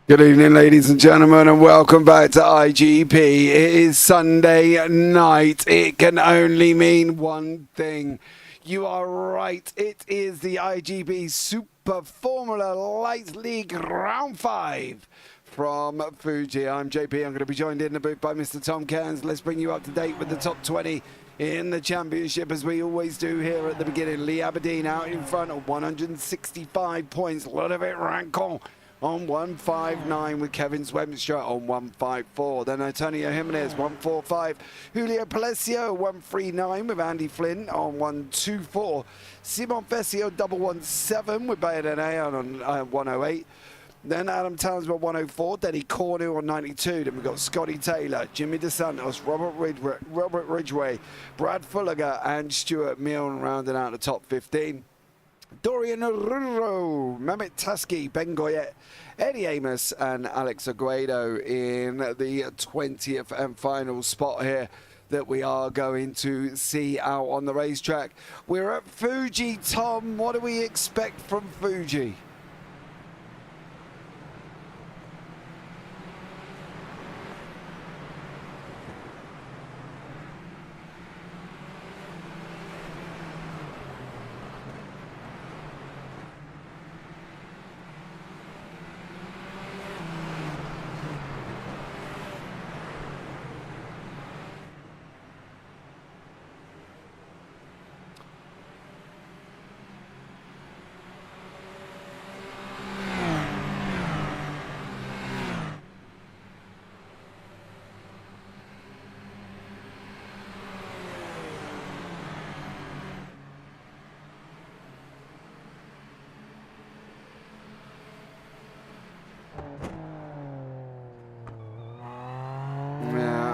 Good evening, ladies and gentlemen, and welcome back to IGP. It is Sunday night. It can only mean one thing. You are right. It is the IGP Super Formula Light League Round 5 from Fuji. I'm JP. I'm going to be joined in the booth by Mr. Tom Cairns. Let's bring you up to date with the top 20 in the championship, as we always do here at the beginning. Lee Aberdeen out in front of 165 points. A lot of it Rancon on 159 with Kevin Swemstra on 154. Then Antonio Jimenez 145. Julio Palacio 139 with Andy Flynn on 124. Simon Vesio 117 with Bayadene on 108. Then Adam Townsend 104, Denny Cornu on 92. Then we've got Scotty Taylor, Jimmy DeSantos, Robert Ridgway, Brad Fulliger, and Stuart Milne rounding out the top 15. Dorian Ruro, Mehmet Taski, Ben Goyet, Eddie Amos, and Alex Aguedo in the 20th and final spot here that we are going to see out on the racetrack. We're at Fuji. Tom, what do we expect from Fuji?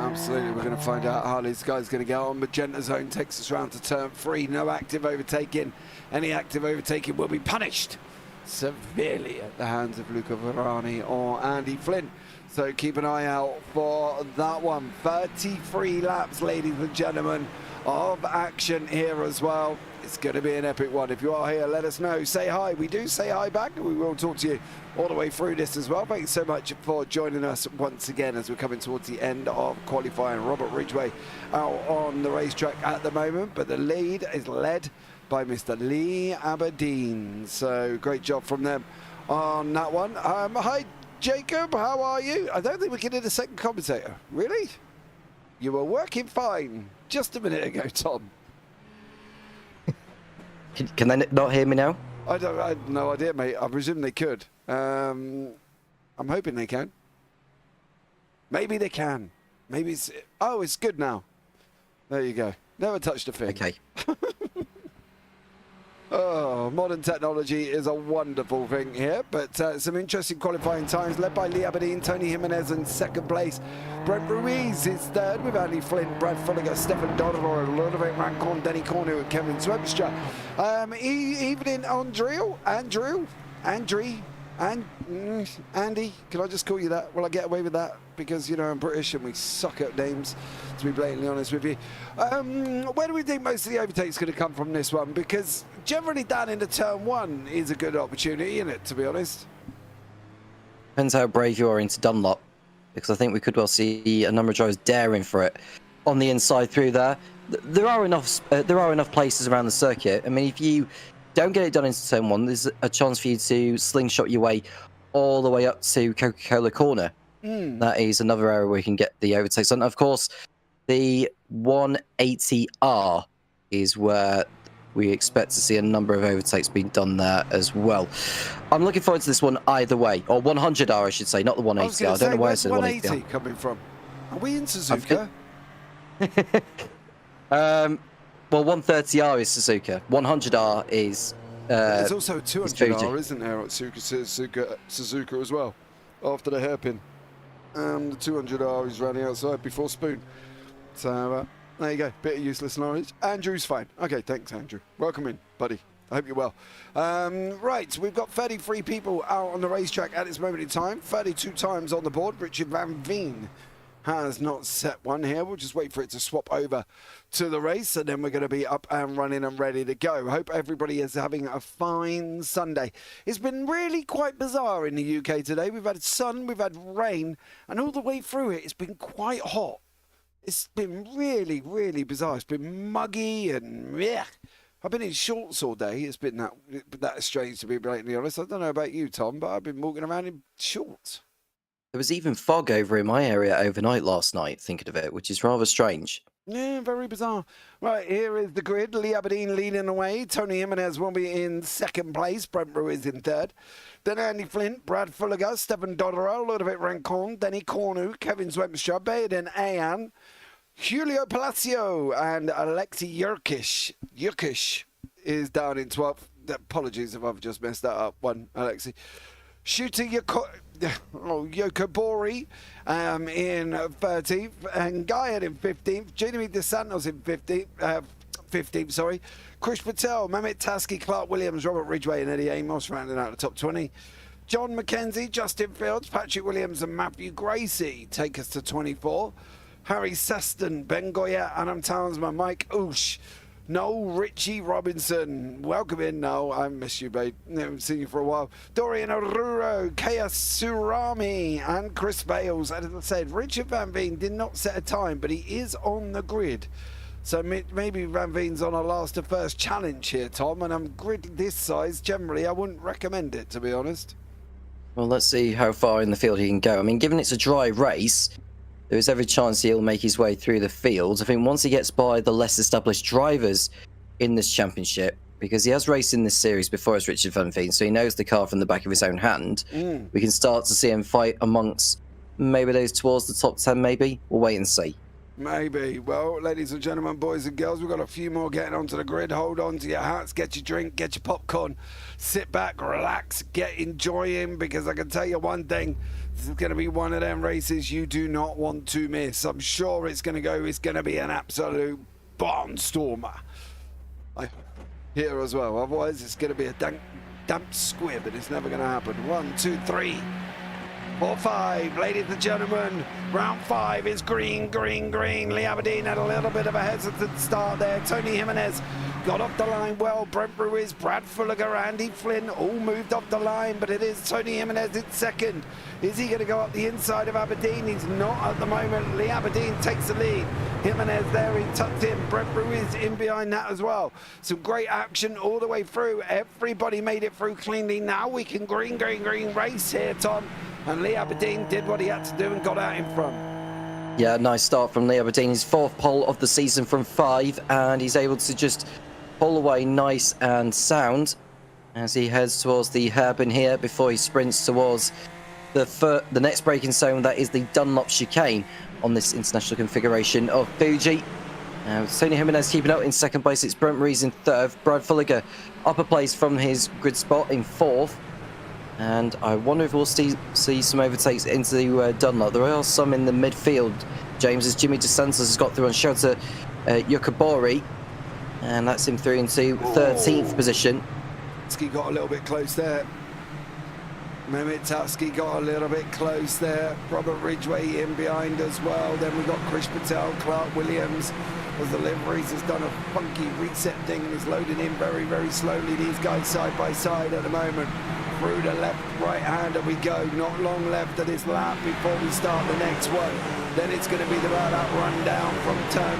Absolutely, we're going to find out how this guy's going to get on. Magenta Zone takes us round to turn 3. No active overtaking. Any active overtaking will be punished severely at the hands of Luca Varani or Andy Flynn. So keep an eye out for that one. 33 laps, ladies and gentlemen, of action here as well. It's going to be an epic one. If you are here, let us know. Say hi. We do say hi back, and we will talk to you all the way through this as well. Thank you so much for joining us once again as we're coming towards the end of qualifying. Robert Ridgway out on the racetrack at the moment, but the lead is led by Mr. Lee Aberdeen. So great job from them on that one. Hi, Jacob. How are you? I don't think we can do the second commentator. Really? You were working fine just a minute ago, Tom. Can they not hear me now? I have no idea, mate. I presume they could. I'm hoping they can. Maybe they can. Maybe it's... Oh, it's good now. There you go. Never touched a thing. Okay. Oh, modern technology is a wonderful thing here, but some interesting qualifying times led by Lee Aberdeen, Tony Jimenez in second place. Brent Ruiz is third with Andy Flynn, Brad Fulliger, Stefan Donovan, Ludovic Rancon, Denny Cornu and Kevin Swemstra. Evening Andy, can I just call you that? Will I get away with that? Because, you know, I'm British and we suck at names, to be blatantly honest with you. Where do we think most of the overtakes going to come from this one? Because generally down into turn 1 is a good opportunity, isn't it, to be honest? Depends how brave you are into Dunlop, because I think we could well see a number of drivers daring for it on the inside through there. There are enough places around the circuit. I mean, if you don't get it done into turn 1, there's a chance for you to slingshot your way all the way up to Coca-Cola Corner. That is another area where you can get the overtakes. And of course, the 180R is where we expect to see a number of overtakes being done there as well. I'm looking forward to this one either way. Or 100R, I should say, not the 180R. I don't know where it's 180 coming from. Are we in Suzuka? Well, 130R is Suzuka. 100R is... There's also a 200R, isn't there, at Suzuka as well, after the hairpin. The 200R is running outside before Spoon. So, there you go. Bit of useless knowledge. Andrew's fine. Okay, thanks, Andrew. Welcome in, buddy. I hope you're well. Right, we've got 33 people out on the racetrack at this moment in time. 32 times on the board. Richard Van Veen has not set one here. We'll just wait for it to swap over to the race, and then we're going to be up and running and ready to go. Hope everybody is having a fine Sunday. It's been really quite bizarre in the UK today. We've had sun, we've had rain, and all the way through it, it's been quite hot. It's been really, really bizarre. It's been muggy and yeah. I've been in shorts all day. It's been that strange, to be blatantly honest. I don't know about you, Tom, but I've been walking around in shorts. There was even fog over in my area overnight last night, thinking of it, which is rather strange. Yeah, very bizarre. Right, here is the grid. Lee Aberdeen leading the way. Tony Jimenez will be in second place. Brent Ruiz in third. Then Andy Flint, Brad Fulliger, Stephen Dodderell, Ludovic Rancon, Denny Cornu, Kevin Swemstra, Baden Ayan, Julio Palacio, and Alexei Yurkish is down in 12th. Apologies if I've just messed that up. One, Alexei. Shooter Yokobori in 13th, and Guyan in 15th, Jeremy DeSantos in 15th, sorry. Krish Patel, Mehmet Taski, Clark Williams, Robert Ridgway and Eddie Amos rounding out the top 20. John McKenzie, Justin Fields, Patrick Williams and Matthew Gracie take us to 24. Harry Seston, Ben Goya, Adam Townsman, Mike Oosh, Noel Richie Robinson. Welcome in, Noel. I miss you, babe. Haven't seen you for a while. Dorian Oruro, Kea Surami, and Chris Bales. As I said, Richard Van Veen did not set a time, but he is on the grid. So maybe Van Veen's on a last to first challenge here, Tom. And I'm grid this size. Generally, I wouldn't recommend it, to be honest. Well, let's see how far in the field he can go. I mean, given it's a dry race, there is every chance he'll make his way through the fields. I think once he gets by the less established drivers in this championship, because he has raced in this series before as Richard Van Veen, so he knows the car from the back of his own hand, we can start to see him fight amongst maybe those towards the top 10, maybe. We'll wait and see. Maybe. Well, ladies and gentlemen, boys and girls, we've got a few more getting onto the grid. Hold on to your hats, get your drink, get your popcorn, sit back, relax, get enjoying, because I can tell you one thing, this is going to be one of them races you do not want to miss. I'm sure it's going to be an absolute barnstormer. Here as well, otherwise it's going to be a damp squib and it's never going to happen. 1, 2, 3. 4, 5, ladies and gentlemen, round 5 is green. Lee Aberdeen had a little bit of a hesitant start there. Tony Jimenez got off the line well. Brent Ruiz, Brad Fulliger, Andy Flynn all moved off the line, but it is Tony Jimenez in second. Is he going to go up the inside of Aberdeen? He's not at the moment. Lee Aberdeen takes the lead. Jimenez there, he tucked in. Brent Ruiz in behind that as well. Some great action all the way through. Everybody made it through cleanly. Now we can green race here, Tom. And Lee Aberdeen did what he had to do and got out in front. Yeah, nice start from Lee Aberdeen. His 4th pole of the season from 5, and he's able to just pull away nice and sound as he heads towards the hairpin here before he sprints towards the next braking zone. That is the Dunlop chicane on this international configuration of Fuji. Tony Jimenez keeping up in second place. It's Brent Ruiz in 3rd. Brad Fulliger upper place from his grid spot in 4th. And I wonder if we'll see some overtakes into the Dunlop. There are some in the midfield, James, as Jimmy DeSantis has got through on Shota Yokobori. And that's him through into 13th position. Taski got a little bit close there. Mehmet Taski got a little bit close there. Robert Ridgway in behind as well. Then we've got Krish Patel, Clark Williams. As the liveries has done a funky reset thing and is loading in very, very slowly. These guys side by side at the moment. Through the left, right hander we go. Not long left of this lap before we start the next one. Then it's going to be about that run down from turn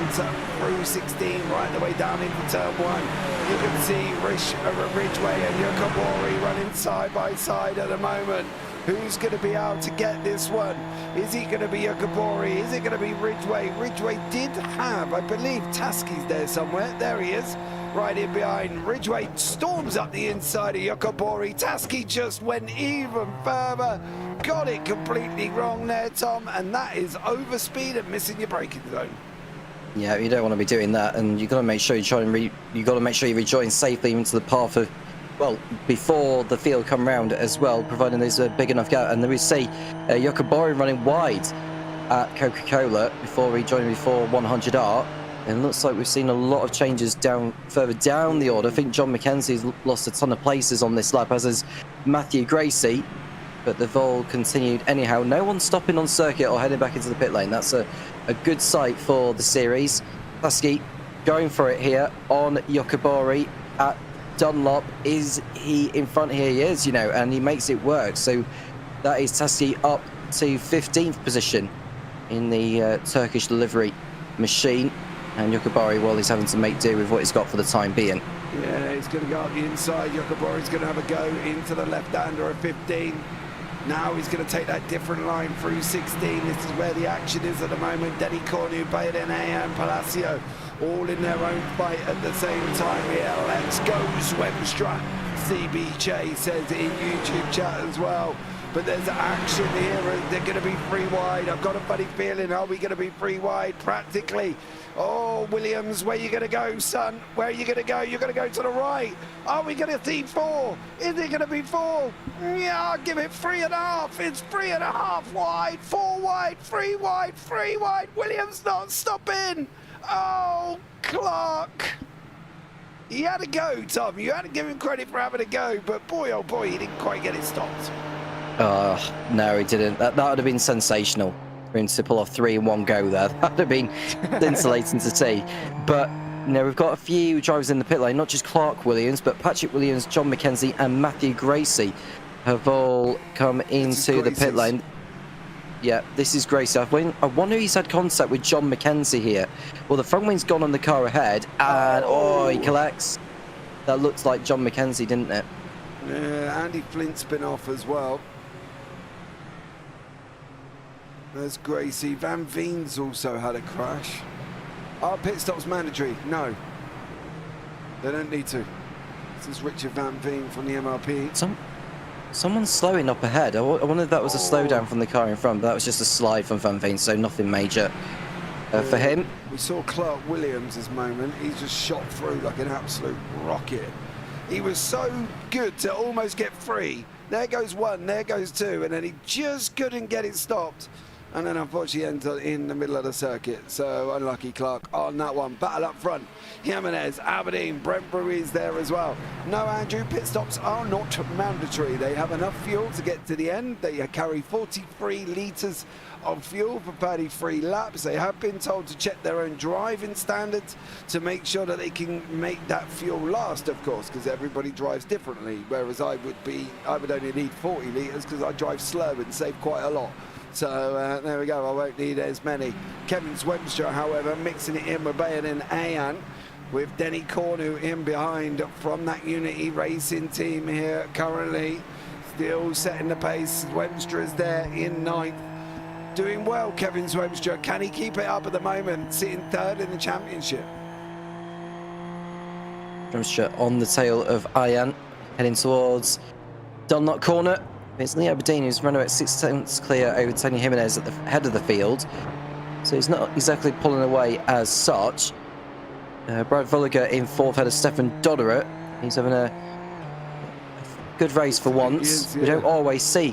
through 16 right the way down into turn 1. You can see Ridgway and Yokobori running side by side at the moment. Who's going to be able to get this one? Is he going to be Yokobori? Is it going to be Ridgway? Ridgway did have, I believe, Taski's there somewhere. There he is. Right in behind. Ridgway storms up the inside of Yokobori. Taski just went even further. Got it completely wrong there, Tom. And that is overspeed and missing your braking zone. Yeah, you don't want to be doing that, and you've got to make sure you rejoin safely into the path of, well, before the field come round as well, providing there's a big enough gap. And then we see Yokobori running wide at Coca-Cola before rejoining before 100R. And it looks like we've seen a lot of changes further down the order. I think John McKenzie's lost a ton of places on this lap, as has Matthew Gracie. but they've all continued anyhow. No one stopping on circuit or heading back into the pit lane. That's a good sight for the series. Husky going for it here on Yokobori at Dunlop. Is he in front? Here he is, you know, and he makes it work. So that is Taski up to 15th position in the Turkish delivery machine. And Yokobori, well, he's having to make do with what he's got for the time being. Yeah, he's going to go up the inside. Yokobori's going to have a go into the left-hander of 15. Now he's going to take that different line through 16. This is where the action is at the moment. Denny Cornu, Baden, and Palacio all in their own fight at the same time here. Let's go, Swemstra. CB Che says in YouTube chat as well. But there's action here, and they're going to be free wide. I've got a funny feeling, are we going to be free wide? Practically. Oh, Williams, where are you going to go, son? Where are you going to go? You're going to go to the right. Are we going to see 4? Is it going to be 4? Yeah, I'll give it 3.5. It's 3.5 wide, 4 wide, 3 wide, 3 wide. Williams not stopping. Oh, Clark. He had a go, Tom. You had to give him credit for having a go, but boy, oh boy, he didn't quite get it stopped. Oh, no, he didn't. That would have been sensational for him to pull off 3 in one go there. That would have been insulating to see. But, you know, we've got a few drivers in the pit lane, not just Clark Williams, but Patrick Williams, John McKenzie, and Matthew Gracie have all come into the pit lane. Yeah, this is Gracie. I wonder if he's had contact with John McKenzie here. Well, the front wing's gone on the car ahead, and he collects. That looks like John McKenzie, didn't it? Yeah, Andy Flint's been off as well. There's Gracie. Van Veen's also had a crash. Are pit stops mandatory? No. They don't need to. This is Richard Van Veen from the MRP. Someone's slowing up ahead. I wonder if that was a slowdown from the car in front, but that was just a slide from Van Veen, so nothing major for him. We saw Clark Williams' moment. He just shot through like an absolute rocket. He was so good to almost get free. There goes 1, there goes 2, and then he just couldn't get it stopped. And then unfortunately entered in the middle of the circuit. So unlucky Clark on that one. Battle up front. Jimenez, Aberdeen, Brent Ruiz there as well. No, Andrew, pit stops are not mandatory. They have enough fuel to get to the end. They carry 43 litres of fuel for 33 laps. They have been told to check their own driving standards to make sure that they can make that fuel last, of course, because everybody drives differently. Whereas I would only need 40 litres because I drive slow and save quite a lot. So there we go, I won't need as many. Kevin Swemstra, however, mixing it in with Bayan and Ayan, with Denny Cornu in behind from that Unity Racing team here currently. Still setting the pace. Swemstra's there in 9th. Doing well, Kevin Swemstra. Can he keep it up at the moment? Sitting 3rd in the championship. Swemstra on the tail of Ayan, heading towards Dunlop corner. It's Lee Aberdeen who's run about 6 tenths clear over Tony Jimenez at the head of the field. So he's not exactly pulling away as such. Brad Volliger in 4th, head of Stefan Dodderer. He's having a good race for once. We don't always see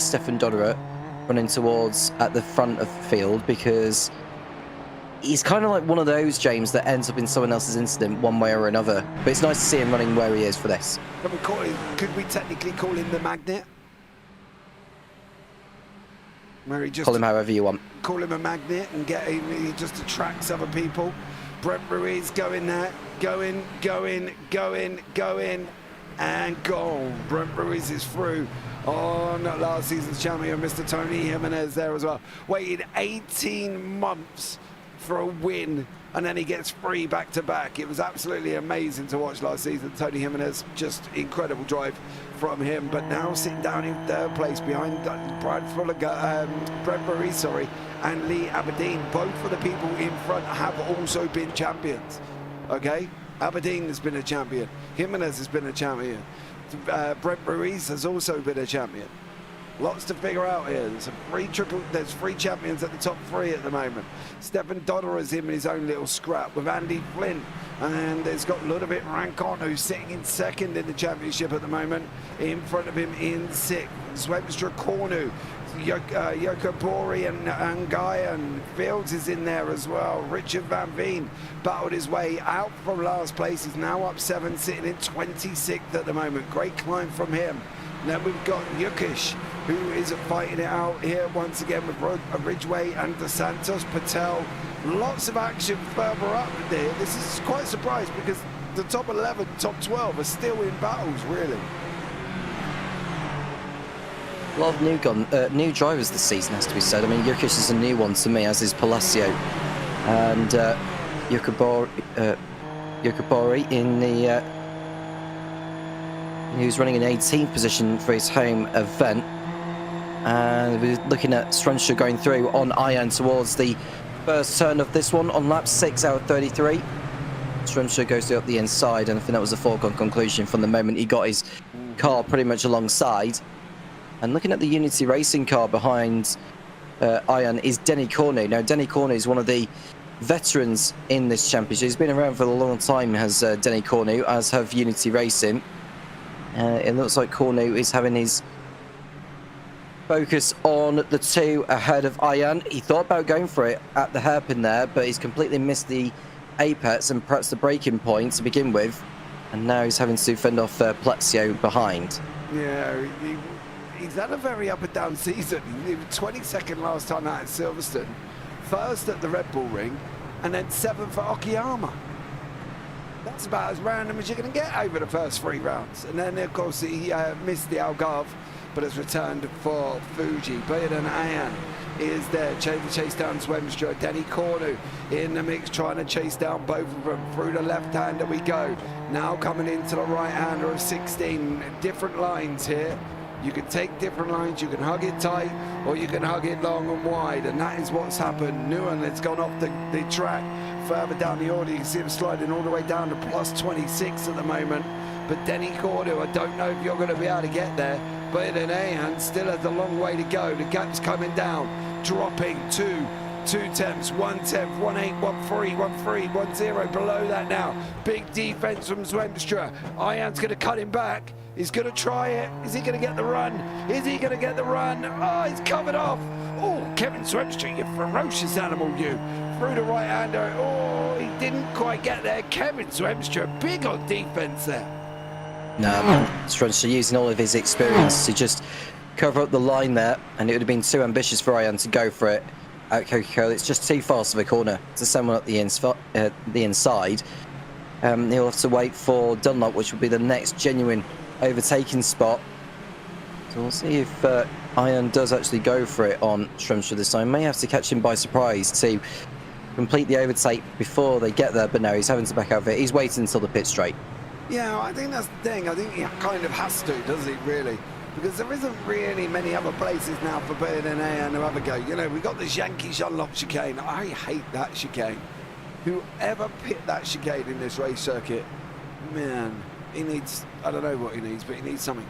Stefan Dodderer running towards at the front of the field, because he's kind of like one of those, James, that ends up in someone else's incident one way or another. But it's nice to see him running where he is for this. Could we technically call him the magnet? Where he just call him however you want. Call him a magnet and get him, he just attracts other people. Brent Ruiz going there, going, and gone. Brent Ruiz is through on last season's champion, Mr. Tony Jimenez there as well. Waited 18 months for a win, and then he gets free back-to-back. It was absolutely amazing to watch last season. Tony Jimenez, just incredible drive from him, but now sitting down in 3rd place behind Brent Ruiz, and Lee Aberdeen. Both of the people in front have also been champions. Okay, Aberdeen has been a champion. Jimenez has been a champion. Brent Ruiz has also been a champion. Lots to figure out here. There's 3 champions at the top 3 at the moment. Stefan Dodder is in his own little scrap with Andy Flynn. And there's got Ludovic Rancon, who's sitting in 2nd in the championship at the moment. In front of him in 6th, Swemstra Cornu, Yokobori and Guy, and Fields is in there as well. Richard Van Veen battled his way out from last place. He's now up 7, sitting in 26th at the moment. Great climb from him. Then we've got Yukish, who is fighting it out here once again with Ridgway and DeSantos, Patel. Lots of action further up there. This is quite a surprise because the top 11, top 12 are still in battles, really. A lot of new drivers this season, has to be said. I mean, Yukish is a new one to me, as is Palacio. And Yukabori in the... he was running in 18th position for his home event. And we're looking at Strunshaw going through on iron towards the first turn of this one on lap 6 out of 33. Strunshaw goes through up the inside, and I think that was a foregone conclusion from the moment he got his car pretty much alongside. And looking at the Unity Racing car behind Ian is Denny Cornu. Now, Denny Cornu is one of the veterans in this championship. He's been around for a long time, has Denny Cornu, as have Unity Racing. It looks like Cornu is having his focus on the two ahead of Ian. He thought about going for it at the hairpin there, but he's completely missed the apex and perhaps the braking point to begin with. And now he's having to fend off Plexio behind. Yeah, he's had a very up and down season. He was 22nd last time out at Silverstone, first at the Red Bull Ring, and then 7th at Okayama. That's about as random as you're going to get over the first 3 rounds. And then, of course, he missed the Algarve, but has returned for Fuji. Baden Ayan is there, chase down Swemstra. Denny Cornu in the mix, trying to chase down both of them. Through the left-hander we go. Now coming into the right-hander of 16. Different lines here. You can take different lines, you can hug it tight, or you can hug it long and wide, and that is what's happened. Nguyen has gone off the track further down the order. You can see him sliding all the way down to plus 26 at the moment. But Denny Cornu, I don't know if you're going to be able to get there, but in Ahan still has a long way to go. The gap's coming down, dropping 2 tenths, 1 tenth, 1/8, 1/3, 1/3, 1/0 below that now. Big defense from Zwemstra. Ayan's going to cut him back. He's going to try it. Is he going to get the run? Is he going to get the run? Oh, he's covered off. Oh, Kevin Zwemstra, you ferocious animal, you. Through the right-hander. Oh, he didn't quite get there. Kevin Zwemstra, big on defense there. No, Zwemstra using all of his experience to just cover up the line there, and it would have been too ambitious for Ian to go for it at Coca-Cola. It's just too fast of a corner to send one up the inside. He'll have to wait for Dunlop, which will be the next genuine overtaking spot. So we'll see if Ian does actually go for it on Strumstra this time. May have to catch him by surprise to complete the overtake before they get there, but no, he's having to back out of it. He's waiting until the pit straight. Yeah, I think that's the thing. I think he kind of has to, does he, really? Because there isn't really many other places now for Baird and Ayan to have a go. You know, we've got this Yankees unlocked chicane. I hate that chicane. Whoever picked that chicane in this race circuit, man, he needs, I don't know what he needs, but he needs something.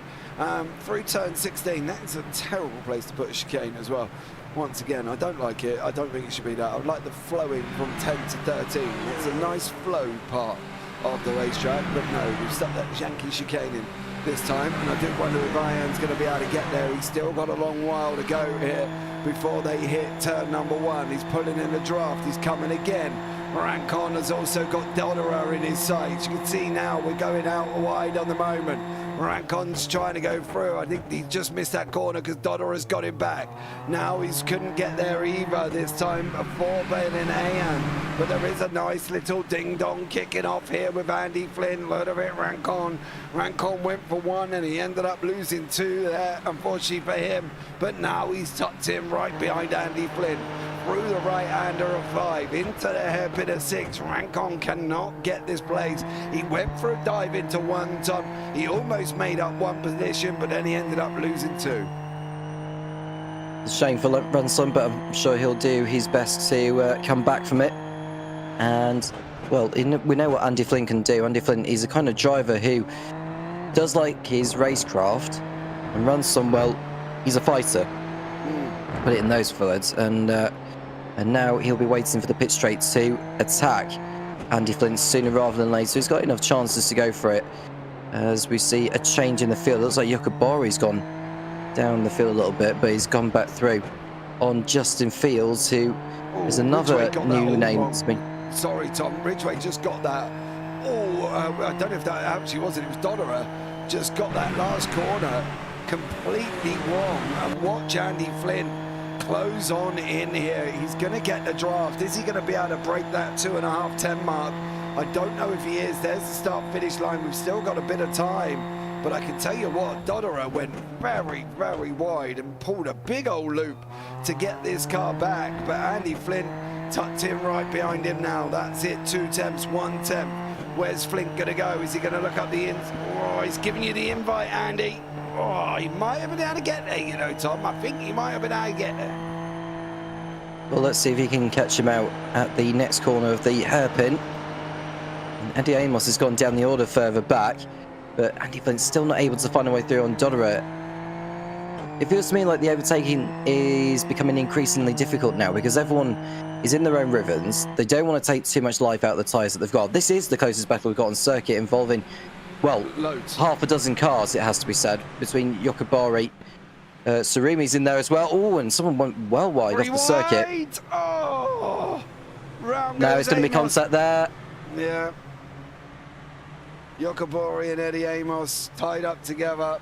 Through turn 16, that's a terrible place to put a chicane as well. Once again, I don't like it. I don't think it should be that. I'd like the flowing from 10 to 13. It's a nice flow part of the racetrack, but no, we've stuck that Yankee chicane in this time, and I do wonder if Ian's going to be able to get there. He's still got a long while to go here before they hit turn number 1. He's pulling in the draft. He's coming again. Rancon has also got Dodderer in his sights. You can see now we're going out wide on the moment. Rancon's trying to go through. I think he just missed that corner because Dodderer's got him back. Now he couldn't get there either this time for Ben and Ayan. But there is a nice little ding-dong kicking off here with Andy Flynn. Load of it, Rancon. Rancon went for 1 and he ended up losing 2 there, unfortunately for him. But now he's tucked him right behind Andy Flynn. Through the right-hander of 5, into the hairpin of 6. Rancon cannot get this place. He went for a dive into 1 top. He almost made up 1 position, but then he ended up losing 2. It's a shame for Runson, but I'm sure he'll do his best to come back from it. And, well, we know what Andy Flynn can do. Andy Flynn is a kind of driver who does like his racecraft and Runson, well, he's a fighter. Put it in those words, and now he'll be waiting for the pit straight to attack Andy Flint sooner rather than later. He's got enough chances to go for it. As we see a change in the field, it looks like Yukabori's gone down the field a little bit, but he's gone back through on Justin Fields, who is another new name to me. Sorry, Tom. Ridgway just got that. Oh, I don't know if that actually was it. It was Dodderer. Just got that last corner completely wrong. And watch Andy Flynn close on in here. He's going to get the draft. Is he going to be able to break that 2.5, 10 mark? I don't know if he is. There's the start-finish line. We've still got a bit of time. But I can tell you what, Dodderer went very, very wide and pulled a big old loop to get this car back. But Andy Flynn tucked in right behind him now. That's it, 2 tenths, 1 tenth. Where's Flint going to go? Is he going to look up the ins? Oh, he's giving you the invite, Andy. Oh, he might have been able to get there, you know, Tom. I think he might have been able to get there. Well, let's see if he can catch him out at the next corner of the hairpin. And Eddie Amos has gone down the order further back, but Andy Flint's still not able to find a way through on Dodderer. It feels to me like the overtaking is becoming increasingly difficult now because everyone is in their own rhythms. They don't want to take too much life out of the tyres that they've got. This is the closest battle we've got on circuit involving, well, loads. Half a dozen cars, it has to be said, between Yokobari, Surumi's in there as well. Oh, and someone went well wide off the circuit. Oh, now it's going to be contact there. Yeah. Yokobori and Eddie Amos tied up together.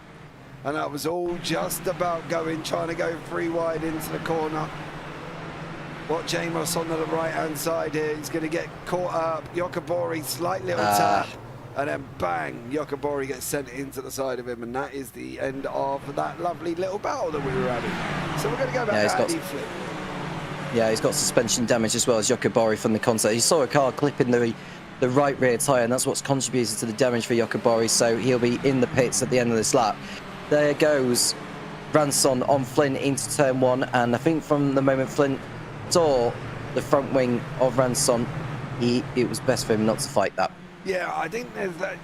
And that was all just about trying to go 3 wide into the corner. Watch Amos on the right-hand side here. He's going to get caught up. Yokobori, slight little tap. And then bang, Yokobori gets sent into the side of him. And that is the end of that lovely little battle that we were having. So we're going to go back to Andy Flynn. Yeah, he's got suspension damage as well as Yokobori from the contact. He saw a car clipping the right rear tyre, and that's what's contributed to the damage for Yokobori. So he'll be in the pits at the end of this lap. There goes Ranson on Flynn into turn 1, and I think from the moment Flynn saw the front wing of Ranson, it was best for him not to fight that. Yeah, I think there's that.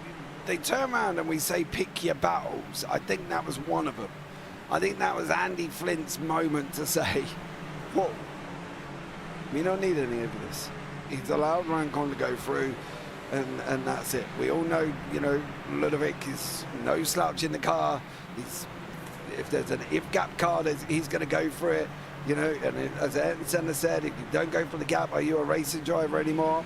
They turn around and we say pick your battles. I think that was one of them. I think that was Andy Flint's moment to say, whoa, we don't need any of this. He's allowed Rancon to go through. And that's it. We all know, you know, Ludovic is no slouch in the car. If there's an if-gap car, he's going to go for it. You know, and as Senna said, if you don't go for the gap, are you a racing driver anymore?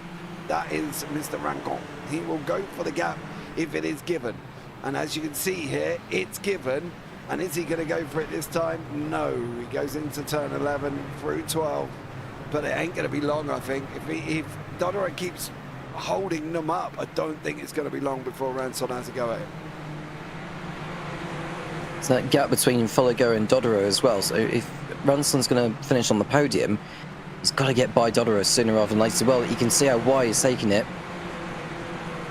That is Mr. Rancon. He will go for the gap if it is given. And as you can see here, it's given. And is he going to go for it this time? No. He goes into turn 11 through 12. But it ain't going to be long, I think. If Dodderer keeps holding them up, I don't think it's going to be long before Ranson has a go at it. It's that gap between Folligo and Dodderer as well. So if Ranson's going to finish on the podium, he's got to get by Dodderer sooner rather than later. Well, you can see how wide he's taking it.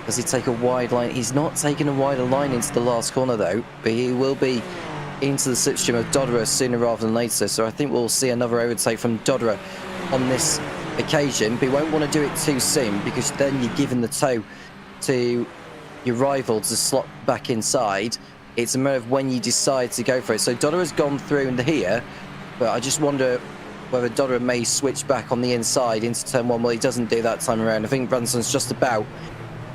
Does he take a wide line? He's not taking a wider line into the last corner though, but he will be into the slipstream of Dodderer sooner rather than later. So I think we'll see another overtake from Dodderer on this occasion, but you won't want to do it too soon because then you're giving the toe to your rival to slot back inside. It's a matter of when you decide to go for it. So Dodderer's gone through in the here, but I just wonder whether Dodderer may switch back on the inside into turn 1. Well, he doesn't do that time around. I think Branson's just about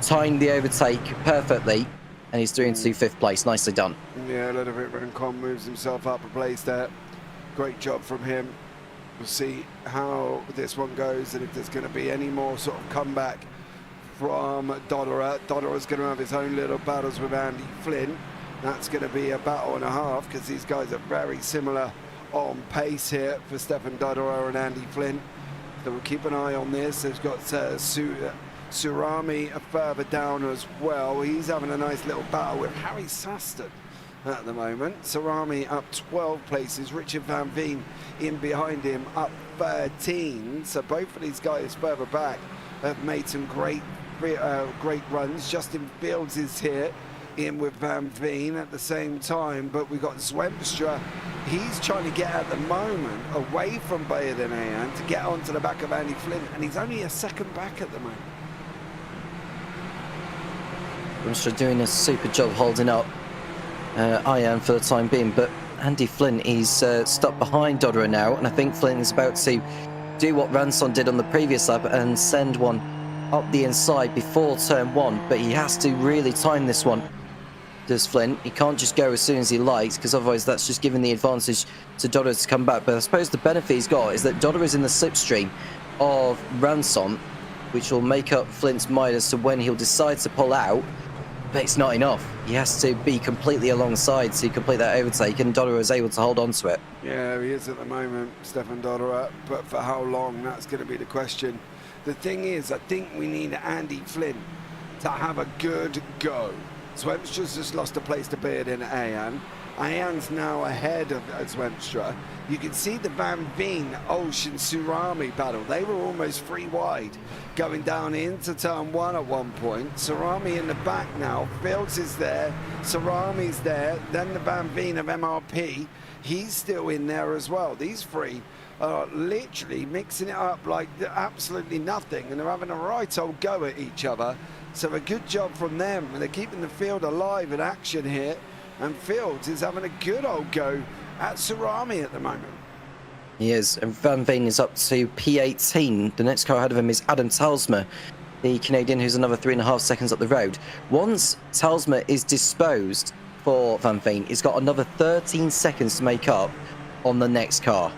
timed the overtake perfectly, and he's through into 5th place. Nicely done. Yeah, a little bit. Rancon moves himself up a place there. Great job from him. We'll see how this one goes and if there's going to be any more sort of comeback from Dodderer. Dodderer's going to have his own little battles with Andy Flynn. That's going to be a battle and a half because these guys are very similar on pace here for Stefan Dodderer and Andy Flynn. So we'll keep an eye on this. They've got Surami further down as well. He's having a nice little battle with Harry Saston at the moment. Surami up 12 places. Richard Van Veen in behind him up 13. So both of these guys further back have made some great runs. Justin Fields is here in with Van Veen at the same time, but we've got Zwemstra. He's trying to get at the moment away from Bayer to get onto the back of Andy Flynn, and he's only a second back at the moment. Zwemstra doing a super job holding up Ian for the time being, but Andy Flynn is stuck behind Dodderer now, and I think Flynn is about to do what Ranson did on the previous lap and send one up the inside before turn 1, but he has to really time this one, does Flynn. He can't just go as soon as he likes, because otherwise that's just giving the advantage to Dodderer to come back. But I suppose the benefit he's got is that Dodderer is in the slipstream of Ranson, which will make up Flint's mind as to when he'll decide to pull out. But it's not enough. He has to be completely alongside to complete that overtake, and Dodder is able to hold on to it. Yeah, he is at the moment, Stefan Dodder, but for how long, that's going to be the question. The thing is, I think we need Andy Flynn to have a good go. Zwemstra's just lost a place to Beard in Ayan. Ayan's now ahead of Zwemstra. You can see the Van Veen, Olsch and Surami battle. They were almost 3 wide going down into turn 1 at one point. Surami in the back now. Fields is there. Surami's there. Then the Van Veen of MRP. He's still in there as well. These 3 are literally mixing it up like absolutely nothing, and they're having a right old go at each other. So a good job from them. They're keeping the field alive in action here. And Fields is having a good old go at Surami at the moment. He is, and Van Veen is up to P18. The next car ahead of him is Adam Talsma, the Canadian, who's another 3.5 seconds up the road. Once Talsma is disposed for Van Veen, he's got another 13 seconds to make up on the next car.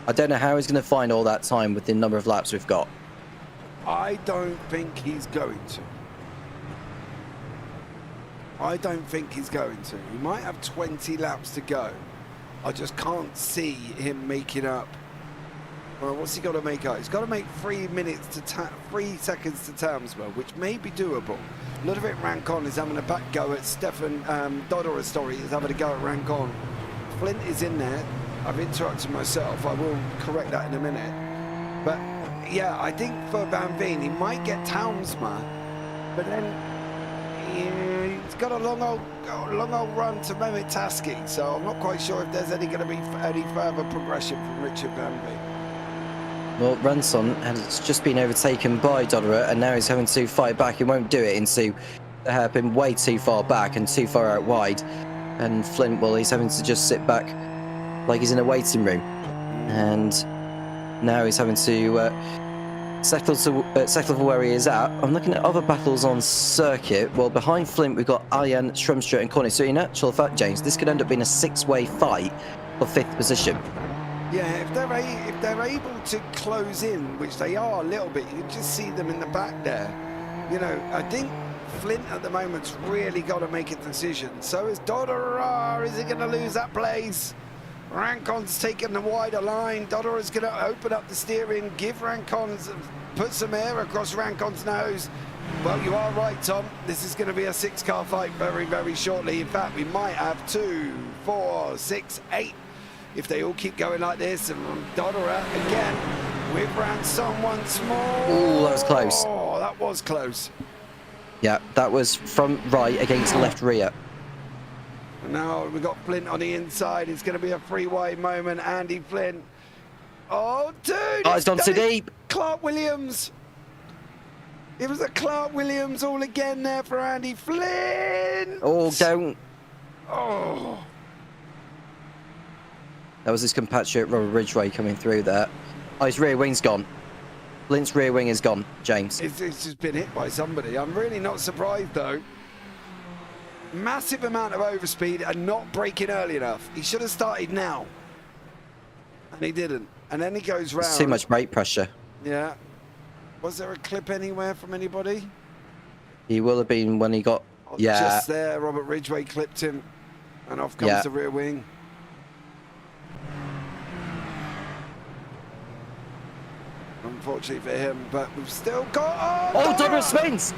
I don't know how he's going to find all that time with the number of laps we've got. I don't think he's going to. I don't think he's going to. He might have 20 laps to go. I just can't see him making up. Well, what's he got to make up? He's got to make 3 seconds to Tamswell, which may be doable. Ludovic Rancon is having a back go at Stefan Dodder, sorry, is having a go at Rancon. Flint is in there. I've interrupted myself. I will correct that in a minute. But yeah, I think for Van Veen, he might get Townsma, but then he's got a long old run to Mehmet Taski, so I'm not quite sure if there's going to be any further progression from Richard Van Veen. Well, Ranson has just been overtaken by Dodder, and now he's having to fight back. He won't do it into the hairpin, way too far back and too far out wide. And Flint, well, he's having to just sit back like he's in a waiting room. And now he's having to settle for where he is at. I'm looking at other battles on circuit. Well, behind Flint, we've got Arjan, Strömstra and Corny. So in actual fact, James, this could end up being a 6-way fight for 5th position. Yeah, if they're able to close in, which they are a little bit, you can just see them in the back there. You know, I think Flint at the moment's really got to make a decision. So is Dodder. Is he going to lose that place? Rancon's taking the wider line. Dodder is going to open up the steering, give put some air across Rancon's nose. Well, you are right, Tom. This is going to be a 6-car fight very, very shortly. In fact, we might have 2, 4, 6, 8 if they all keep going like this. And Dodder again with Ranson once more. Oh, that was close. Oh, that was close. Yeah, that was front right against left rear. Now we've got Flint on the inside. It's going to be a 3-way moment. Andy Flint. Oh, dude! Oh, it's gone too deep. Clark Williams. It was a Clark Williams all again there for Andy Flint. Oh, don't. Oh. That was his compatriot Robert Ridgway coming through there. Oh, his rear wing's gone. Flint's rear wing is gone, James. It's just been hit by somebody. I'm really not surprised, though. Massive amount of overspeed and not braking early enough. He should have started now. And he didn't. And then he goes round. There's too much brake pressure. Yeah. Was there a clip anywhere from anybody? He will have been when he got... Oh, yeah. Just there, Robert Ridgway clipped him. And off comes the rear wing. Unfortunately for him, but we've still got... Oh, Dodder spins!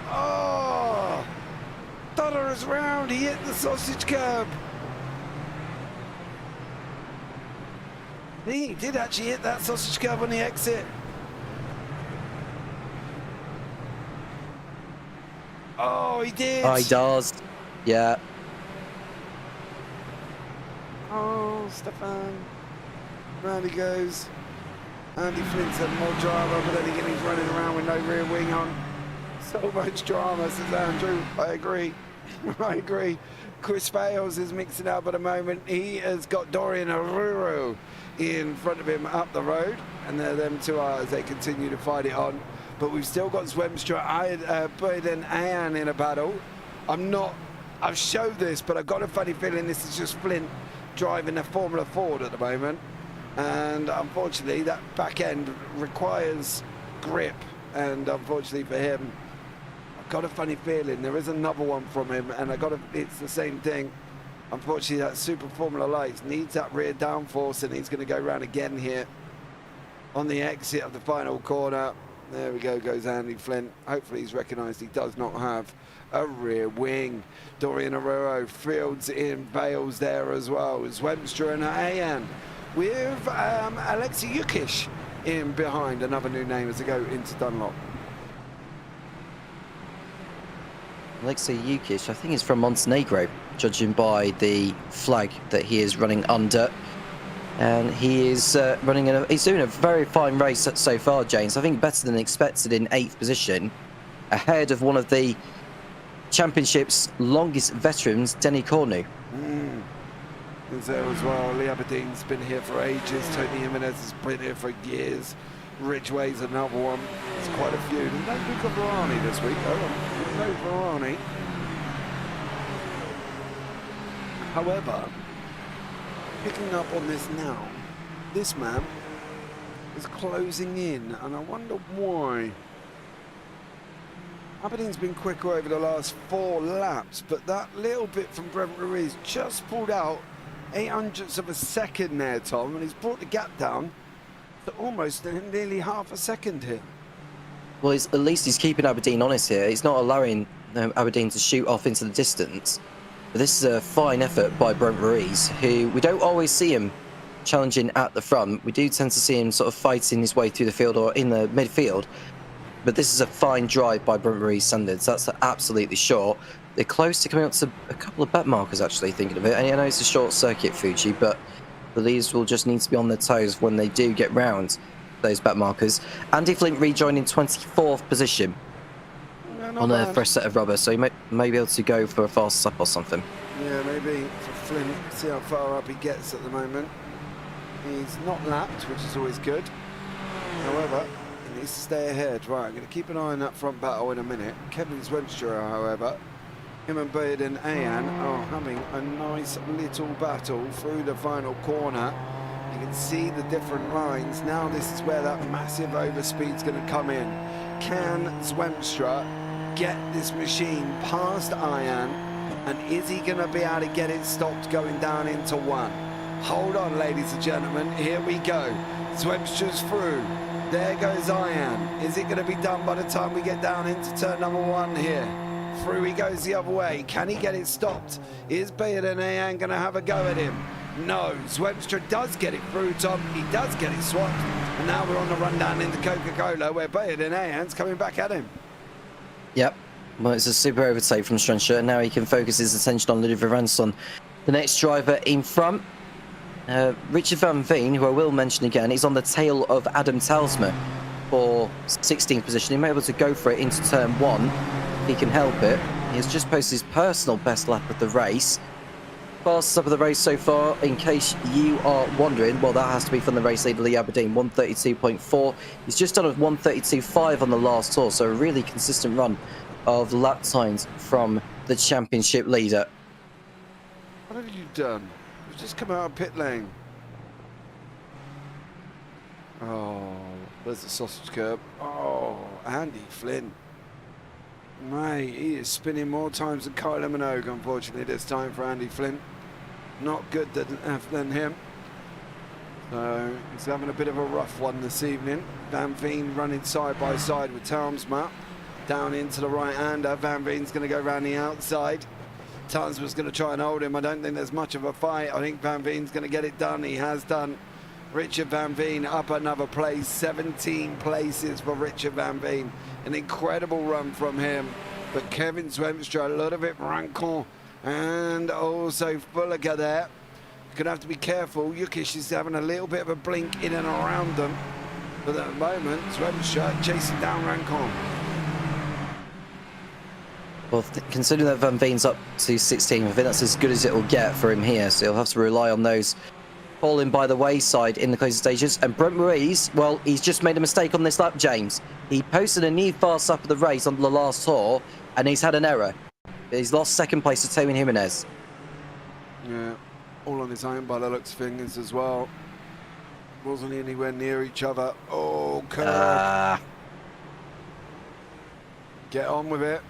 Oh! Dodder is round. He hit the sausage curb. He did actually hit that sausage curb on the exit. Oh, he did. Oh, he does. Yeah. Oh, Stefan. Round he goes. Andy Flint's had more drama, but then again he's running around with no rear wing on. So much drama, says Andrew. I agree. I agree. Chris Fales is mixing up at the moment. He has got Dorian Aruro in front of him up the road, and they're them two are as they continue to fight it on. But we've still got Zwemstra and Ayan in a battle. I've showed this, but I've got a funny feeling this is just Flint driving a Formula Ford at the moment. And unfortunately, that back end requires grip. And unfortunately for him, I got a funny feeling there is another one from him, and it's the same thing. Unfortunately, that Super Formula Lights needs that rear downforce, and he's going to go round again here on the exit of the final corner. There we go, goes Andy Flint. Hopefully he's recognised he does not have a rear wing. Dorian Arroyo fields in Bales there as well. Zwemstra and Ayan with Alexei Yukish in behind, another new name as they go into Dunlop. Alexei Yukish, I think he's from Montenegro, judging by the flag that he is running under. And he is he's doing a very fine race so far, James. I think better than expected in 8th position, ahead of one of the championship's longest veterans, Denny Cornu. He's there as well. Lee Aberdeen's been here for ages. Tony Jimenez has been here for years. Ridgway's another one. There's quite a few. There's no Luca Varani this week, though. No Varani. However, picking up on this now, this man is closing in, and I wonder why. Aberdeen's been quicker over the last 4 laps, but that little bit from Brent Ruiz just pulled out 0.08 of a second there, Tom, and he's brought the gap down to almost nearly half a second here. Well, at least he's keeping Aberdeen honest here. He's not allowing Aberdeen to shoot off into the distance. But this is a fine effort by Brent Ruiz, who we don't always see him challenging at the front. We do tend to see him sort of fighting his way through the field or in the midfield. But this is a fine drive by Brent Ruiz standards. That's absolutely sure. They're close to coming up to a couple of bet markers, actually, thinking of it. And I know it's a short circuit, Fuji, but the leads will just need to be on their toes when they do get round those bet markers. Andy Flint rejoining 24th position on a fresh set of rubber, so he may be able to go for a fast lap or something. Yeah, maybe for Flint. See how far up he gets at the moment. He's not lapped, which is always good. However, he needs to stay ahead. Right, I'm going to keep an eye on that front battle in a minute. Kevin Zwemstra, however, him and Bird and Ayan are having a nice little battle through the final corner. You can see the different lines. Now this is where that massive overspeed's going to come in. Can Zwemstra get this machine past Ayan, and is he going to be able to get it stopped going down into 1? Hold on, ladies and gentlemen, here we go. Zwemstra's through. There goes Ayan. Is it going to be done by the time we get down into turn number 1 here? Through he goes the other way. Can he get it stopped? Is Bayard and Ayan going to have a go at him? No. Zwemstra does get it through, Tom. He does get it swapped. And now we're on the run down into Coca-Cola, where Bayard and Ayan's coming back at him. Yep. Well, it's a super overtake from Zwemstra. Now he can focus his attention on Ludwig Ransson, the next driver in front. Richard Van Veen, who I will mention again, is on the tail of Adam Telsma for 16th position. He may be able to go for it into turn 1 if he can help it. He has just posted his personal best lap of the race. Fastest lap of the race so far, in case you are wondering, well, that has to be from the race leader Lee Aberdeen, 132.4. He's just done a 132.5 on the last tour, so a really consistent run of lap times from the championship leader. What have you done? You've just come out of pit lane. Oh, there's the sausage curb. Oh, Andy Flynn. Mate, he is spinning more times than Kyler Minogue, unfortunately, this time for Andy Flynn. Not good than him. So he's having a bit of a rough one this evening. Van Veen running side by side with Townsma. Down into the right-hander. Van Veen's going to go around the outside. Townsma's going to try and hold him. I don't think there's much of a fight. I think Van Veen's going to get it done. He has done. Richard Van Veen up another place. 17 places for Richard Van Veen. An incredible run from him. But Kevin Zwemstra, Ludovic Rancon, and also Fulliger there. You're going to have to be careful. Yukish is having a little bit of a blink in and around them. But at the moment, Zwemstra chasing down Rancon. Well, considering that Van Veen's up to 16, I think that's as good as it will get for him here. So he'll have to rely on those falling by the wayside in the closing stages. And Brent Ruiz, well, he's just made a mistake on this lap, James. He posted a new fast lap of the race on the last tour, and he's had an error. He's lost second place to Tony Jimenez. Yeah, all on his own by the looks of things as well. Wasn't anywhere near each other. Oh, curve. Get on with it.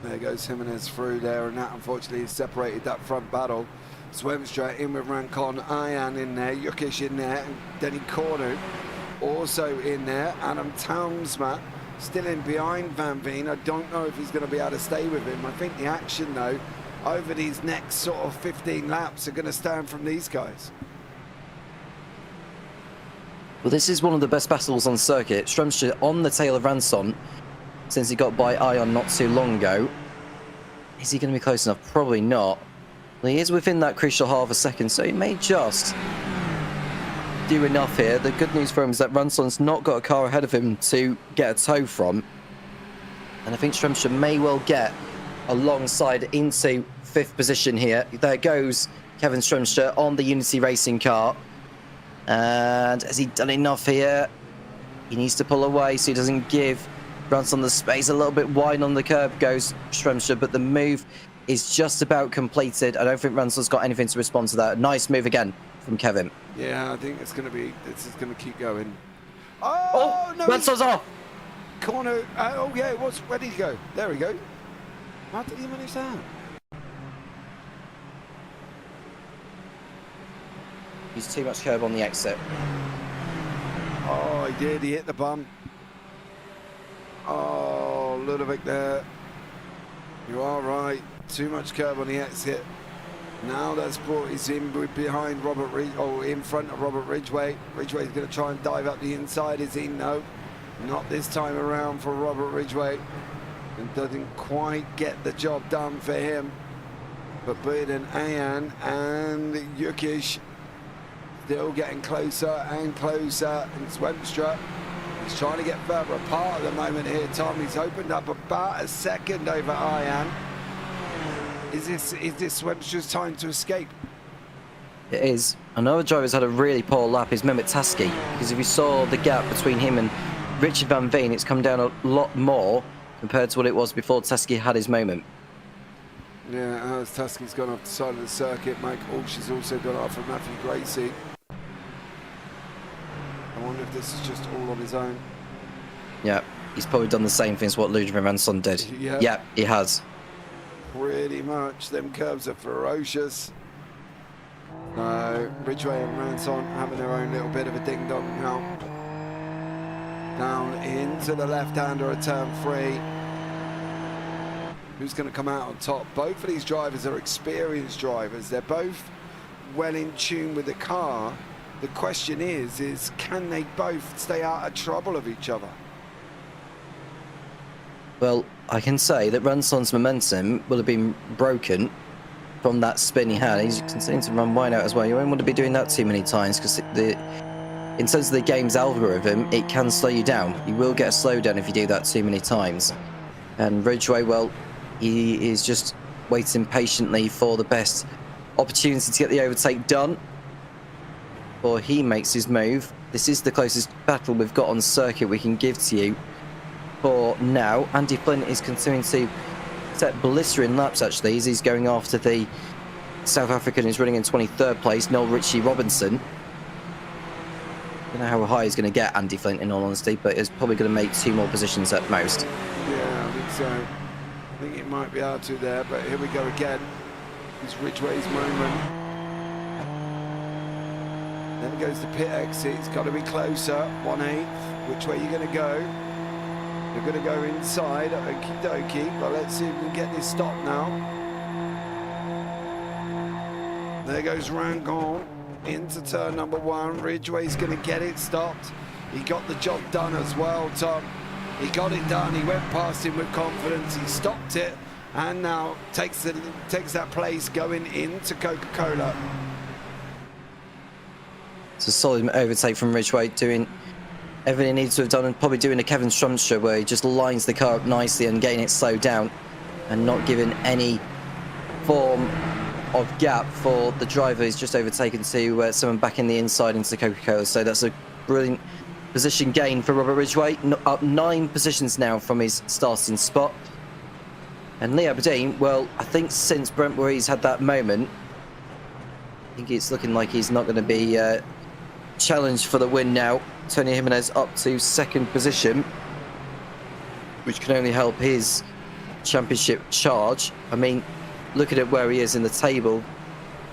There goes Jimenez through there, and that unfortunately has separated that front battle. Swemstra in with Rancon, Ayan in there, Yukish in there, and Denny Cornu also in there. Adam Townsma still in behind Van Veen. I don't know if he's going to be able to stay with him. I think the action, though, over these next sort of 15 laps are going to stand from these guys. Well, this is one of the best battles on circuit. Strömstra on the tail of Ranson since he got by Ion not too long ago. Is he going to be close enough? Probably not. Well, he is within that crucial half a second, so he may just do enough here. The good news for him is that Ranson's not got a car ahead of him to get a tow from. And I think Strömstra may well get alongside into 5th position here. There goes Kevin Strömstra on the Unity Racing car. And has he done enough here? He needs to pull away so he doesn't give Ranson the space. A little bit wide on the curb goes Strömstra, but the move is just about completed. I don't think Ranson's got anything to respond to that. Nice move again from Kevin. Yeah, I think it's going to be, this is going to keep going. Oh, no! Ranson's off! Corner, oh yeah, it was, where did he go? There we go. How did he manage that? He's too much curb on the exit. Oh, he did, he hit the bump. Oh, Ludovic there. You are right, too much curb on the exit. Now that's brought his in behind Robert in front of Robert Ridgway. Ridgway's going to try and dive up the inside. Is he? No, not this time around for Robert Ridgway. And doesn't quite get the job done for him. But Bird and Ayan and Yukish still getting closer and closer. And Swemstra, he's trying to get further apart at the moment here, Tom. He's opened up about a second over Ayan. Is this Swemstra's time to escape? It is. Another driver's had a really poor lap is Mehmet Taski, because if you saw the gap between him and Richard Van Veen, it's come down a lot more compared to what it was before Taski had his moment. Yeah, as Taski's gone off the side of the circuit, Mike Walsh has also gone off for Matthew Gracie. I wonder if this is just all on his own. Yeah, he's probably done the same thing as what Ludwig Ranson did. Yeah, he has. Pretty much. Them curves are ferocious. No, Ridgway and Ranson having their own little bit of a ding-dong now. Down into the left-hander at turn 3. Who's going to come out on top? Both of these drivers are experienced drivers. They're both well in tune with the car. The question is can they both stay out of trouble of each other? Well, I can say that Ranson's momentum will have been broken from that spin he had. He's continuing to run wide out as well. You won't want to be doing that too many times because in terms of the game's algorithm, it can slow you down. You will get a slowdown if you do that too many times. And Ridgway, well, he is just waiting patiently for the best opportunity to get the overtake done before he makes his move. This is the closest battle we've got on circuit we can give to you for now. Andy Flint is continuing to set blistering laps actually as he's going after the South African who's running in 23rd place, Noel Ritchie Robinson. I don't know how high he's going to get Andy Flint in all honesty, but he's probably going to make 2 more positions at most. Yeah, I think so. I think it might be hard to there, but here we go again. It's Ridgway's moment. Then goes the pit exit. It's got to be closer. 1/8. Which way are you going to go? You're going to go inside. Okie dokie. But let's see if we can get this stopped now. There goes Rangon into turn number 1. Ridgway's going to get it stopped. He got the job done as well, Tom. He got it done. He went past him with confidence. He stopped it, and now takes that place going into Coca-Cola. It's a solid overtake from Ridgway, doing everything he needs to have done, and probably doing a Kevin Strömstra where he just lines the car up nicely and getting it slowed down, and not giving any form of gap for the driver who's just overtaken to someone back in the inside into Coca-Cola. So that's a brilliant position gain for Robert Ridgway, up 9 positions now from his starting spot. And Lee Aberdeen, well, I think since Brent Ruiz had that moment, I think it's looking like he's not going to be challenged for the win now. Tony Jimenez up to 2nd position, which can only help his championship charge. I mean, looking at where he is in the table,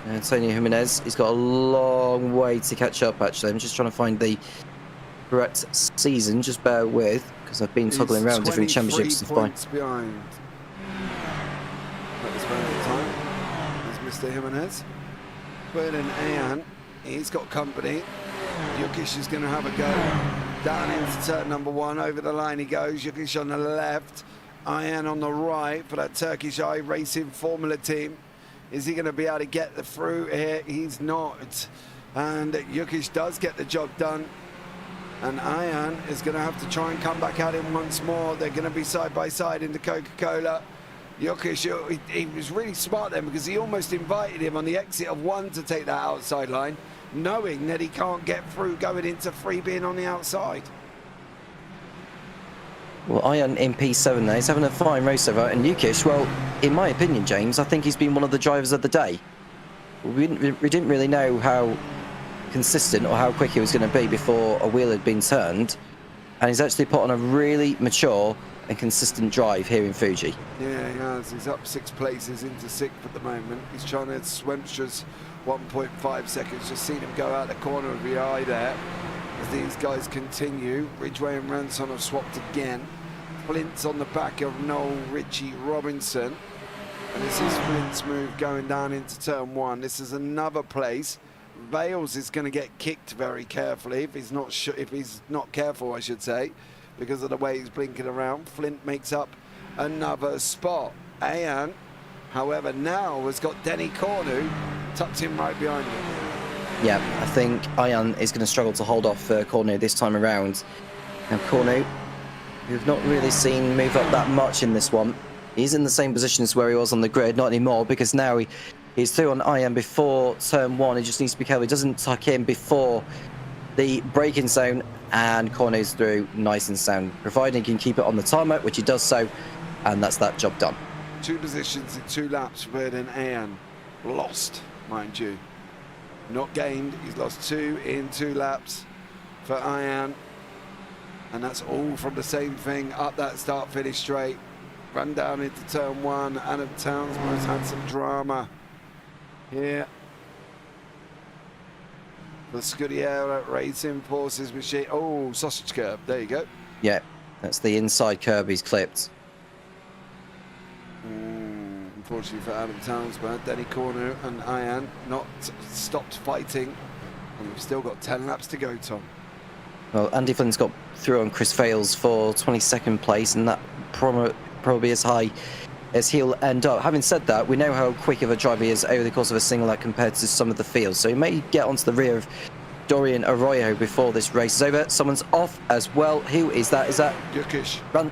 Antonio Jimenez, he's got a long way to catch up, actually. I'm just trying to find the correct season. Just bear with, because I've been toggling around different championships to find. Behind. That was very time. There's Mr. Jimenez. But in Ayan, he's got company. Yukish is going to have a go. Down into turn number 1. Over the line he goes. Yukish on the left. Ayan on the right for that Turkish iRacing Formula team. Is he going to be able to get the through here? He's not. And Yukish does get the job done. And Ayan is going to have to try and come back at him once more. They're going to be side by side in the Coca-Cola. Yukish, he was really smart then, because he almost invited him on the exit of 1 to take that outside line, knowing that he can't get through going into 3 being on the outside. Well, Ayan in P7 now, he's having a fine race over, and Yukish, well, in my opinion, James, I think he's been one of the drivers of the day. We didn't really know how consistent or how quick he was going to be before a wheel had been turned, and he's actually put on a really mature and consistent drive here in Fuji. Yeah, he has. He's up 6 places into 6th at the moment. He's trying to Swemstra's 1.5 seconds. Just seen him go out the corner of the eye there. As these guys continue, Ridgway and Ranson have swapped again. Flint's on the back of Noel Richie Robinson. And this is Flint's move going down into turn 1. This is another place. Vales is going to get kicked very carefully if he's not careful, I should say, because of the way he's blinking around. Flint makes up another spot. Ayan, however, now has got Denny Cornu tucked in right behind him. Yeah, I think Ayan is going to struggle to hold off Cornu this time around. Now Cornu, we've not really seen move up that much in this one. He's in the same position as where he was on the grid, not anymore, because now he's through on Ayan before turn 1. He just needs to be careful. He doesn't tuck in before the braking zone, and Cornu's through nice and sound, providing he can keep it on the timer, which he does so, and that's that job done. 2 positions in 2 laps for then Ayan. Lost, mind you. Not gained. He's lost 2 in 2 laps for Ayan. And that's all from the same thing, up that start-finish straight. Run down into turn 1. Adam Townsmore's had some drama here. The Scudiera Racing Forces machine. Oh, sausage curb. There you go. Yeah, that's the inside curb he's clipped. Unfortunately for Adam Townsmore, Denny Cornu and Ayan not stopped fighting. And we've still got 10 laps to go, Tom. Well, Andy Flynn's got through on Chris Fales for 22nd place, and that probably as high as he'll end up. Having said that, we know how quick of a driver he is over the course of a single lap compared to some of the fields, so he may get onto the rear of Dorian Arroyo before this race is over. Someone's off as well. Who is that? Is that Yukish? Run.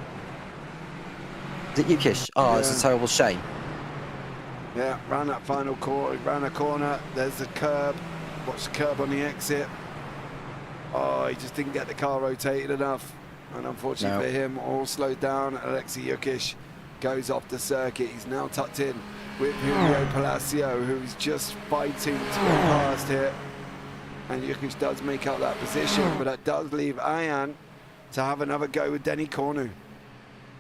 Is it Yukish? Oh, yeah. It's a terrible shame. Yeah, round that final corner, round the corner. There's the curb. Watch the curb on the exit. Oh, he just didn't get the car rotated enough, and unfortunately for him, all slowed down. Alexei Yukish goes off the circuit. He's now tucked in with Julio Palacio, who's just fighting to get past here. And Yukish does make up that position, but that does leave Ayan to have another go with Denny Cornu.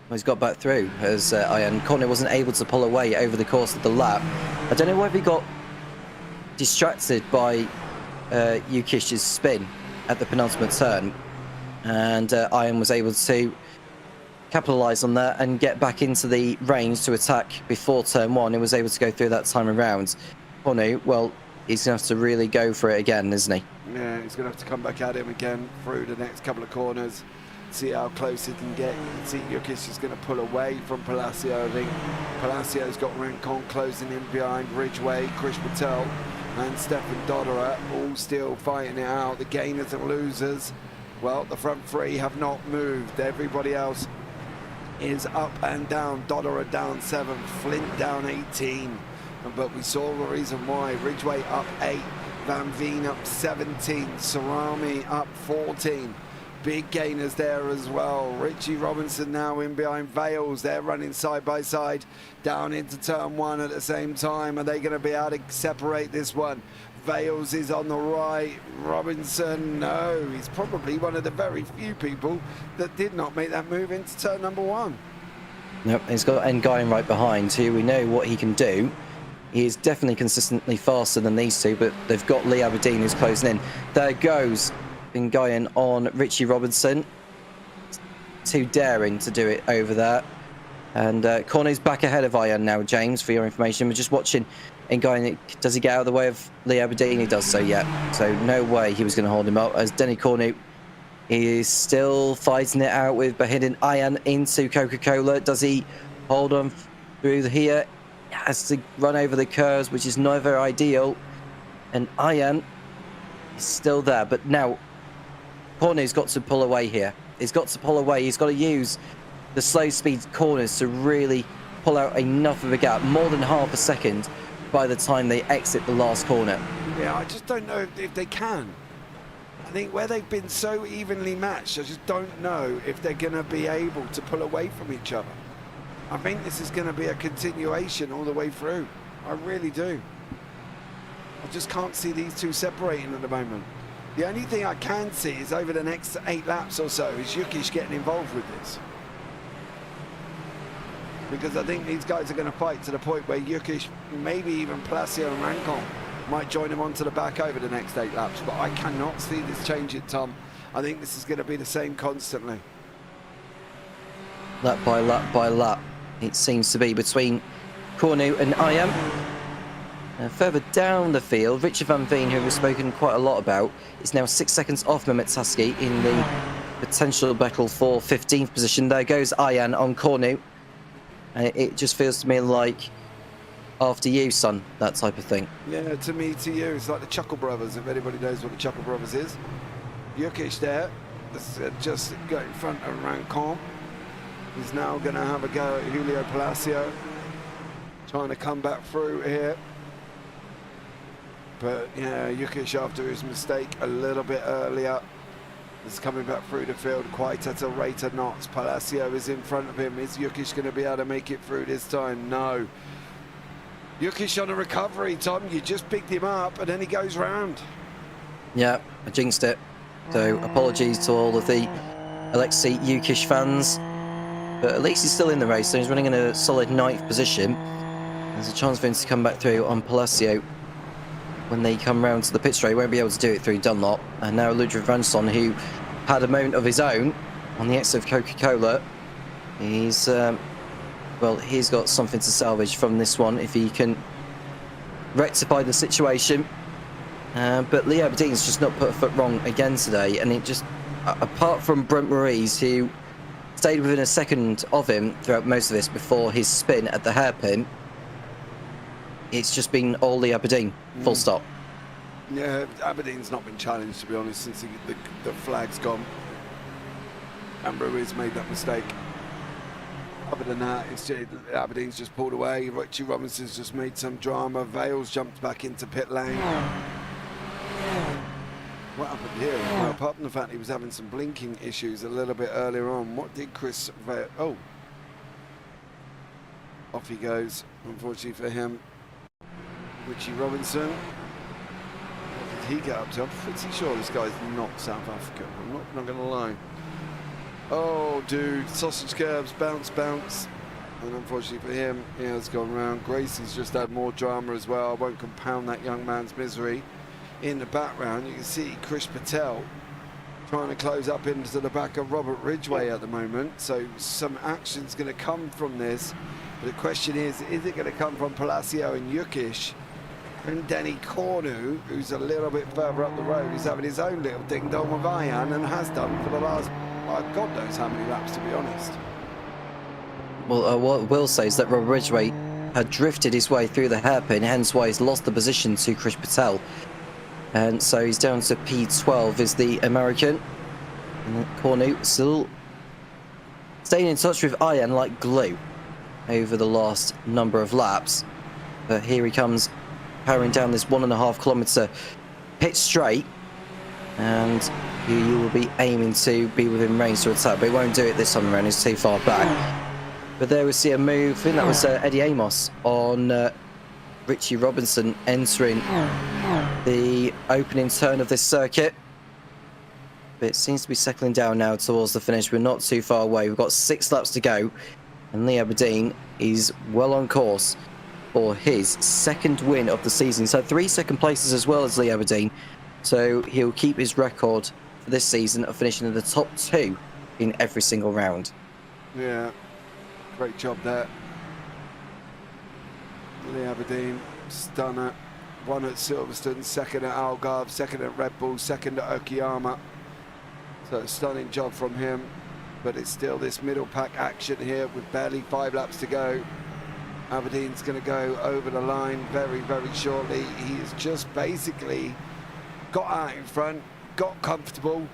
Well, he's got back through as Ayan. Cornu wasn't able to pull away over the course of the lap. I don't know whether he got distracted by Yukish's spin at the penultimate turn, and Ayan was able to capitalise on that and get back into the range to attack before turn 1 and was able to go through that time around. Cornu, well, he's going to have to really go for it again, isn't he? Yeah, he's going to have to come back at him again through the next couple of corners, see how close he can get. You can see Yukish is going to pull away from Palacio. I think Palacio's got Rincon closing in behind Ridgway, Chris Patel and Stefan Dodderer all still fighting it out. The gainers and losers, well, the front 3 have not moved. Everybody else is up and down. Dodderer down 7, Flint down 18. But we saw the reason why. Ridgway up 8, Van Veen up 17, Sarami up 14. Big gainers there as well. Richie Robinson now in behind Vales. They're running side by side down into turn 1 at the same time. Are they going to be able to separate this one? Vales is on the right. Robinson, no. He's probably one of the very few people that did not make that move into turn number 1. Nope, he's got Enquires right behind, who we know what he can do. He is definitely consistently faster than these two, but they've got Lee Aberdeen who's closing in. There goes Enquires on Richie Robinson. Too daring to do it over there. And Corney's back ahead of Ian now, James, for your information. We're just watching Enquires. Does he get out of the way of Lee Aberdeen? He does so, yeah. So no way he was going to hold him up. As Denny Corney is still fighting it out with Bahidin Ian into Coca-Cola. Does he hold on through here? He has to run over the curves, which is never ideal. And Ian is still there. But now, Corney's got to pull away here. He's got to pull away. He's got to use the slow speed corners to really pull out enough of a gap, more than half a second by the time they exit the last corner. Yeah, I just don't know if they can. I think where they've been so evenly matched, I just don't know if they're going to be able to pull away from each other. I think this is going to be a continuation all the way through. I really do. I just can't see these two separating at the moment. The only thing I can see is over the next 8 laps or so is Yukish getting involved with this. Because I think these guys are going to fight to the point where Yukish, maybe even Palacio and Rancon, might join him onto the back over the next 8 laps. But I cannot see this changing, Tom. I think this is going to be the same constantly. Lap by lap by lap, it seems to be between Cornu and Ian. Further down the field, Richard Van Veen, who we've spoken quite a lot about, is now 6 seconds off Mehmet Taski in the potential battle for 15th position. There goes Ian on Cornu. It just feels to me like after you, son, that type of thing. Yeah, to me, to you, it's like the Chuckle Brothers, if anybody knows what the Chuckle Brothers is. Yukish there, just got in front of Rancon. He's now going to have a go at Julio Palacio, trying to come back through here. But yeah, Yukish, after his mistake a little bit earlier, is coming back through the field quite at a rate of knots. Palacio is in front of him. Is Yukish going to be able to make it through this time? No. Yukish on a recovery, Tom. You just picked him up and then he goes round. Yeah, I jinxed it. So apologies to all of the Alexei Yukish fans. But at least he's still in the race, so he's running in a solid 9th position. There's a chance for him to come back through on Palacio. When they come round to the pit straight, he won't be able to do it through Dunlop. And now Ludwig Ransson, who had a moment of his own on the exit of Coca-Cola, he's well, he's got something to salvage from this one if he can rectify the situation. But Lee Aberdeen's just not put a foot wrong again today, and it just, apart from Brent Maurice, who stayed within a second of him throughout most of this before his spin at the hairpin, it's just been all Lee Aberdeen, full stop. Yeah, Aberdeen's not been challenged, to be honest, since the flag's gone. And Ruiz made that mistake. Other than that, Aberdeen's just pulled away. Richie Robinson's just made some drama. Vales jumped back into pit lane. What happened here? Well, apart from the fact he was having some blinking issues a little bit earlier on, what did Chris... Oh. Off he goes, unfortunately for him. Richie Robinson. What did he get up to? I'm pretty sure this guy's not South African. I'm not going to lie. Oh, dude, sausage curbs, bounce, bounce. And unfortunately for him, he has gone round. Gracie's just had more drama as well. I won't compound that young man's misery. In the background, you can see Chris Patel trying to close up into the back of Robert Ridgway at the moment. So some action's going to come from this. But the question is it going to come from Palacio and Yukish? And Denny Cornu, who's a little bit further up the road, he's having his own little ding-dong with Ian and has done for the last, God knows how many laps, to be honest. Well, what we'll say is that Robert Ridgway had drifted his way through the hairpin, hence why he's lost the position to Chris Patel. And so he's down to P12 is the American. And Cornu still staying in touch with Ian like glue over the last number of laps. But here he comes, powering down this 1.5 kilometre pit straight. And you will be aiming to be within range to attack, but he won't do it this time around, he's too far back. But there we see a move, I think that was Eddie Amos on Richie Robinson entering the opening turn of this circuit. But it seems to be settling down now towards the finish. We're not too far away. We've got 6 laps to go. And Lee Aberdeen is well on course for his second win of the season. So 3 second places as well as Lee Aberdeen. So he'll keep his record for this season of finishing in the top 2 in every single round. Yeah, great job there. Lee Aberdeen, stunner. 1 at Silverstone, 2nd at Algarve, 2nd at Red Bull, 2nd at Okayama. So a stunning job from him. But it's still this middle pack action here with barely 5 laps to go. Aberdeen's going to go over the line very, very shortly. He's just basically got out in front, got comfortable,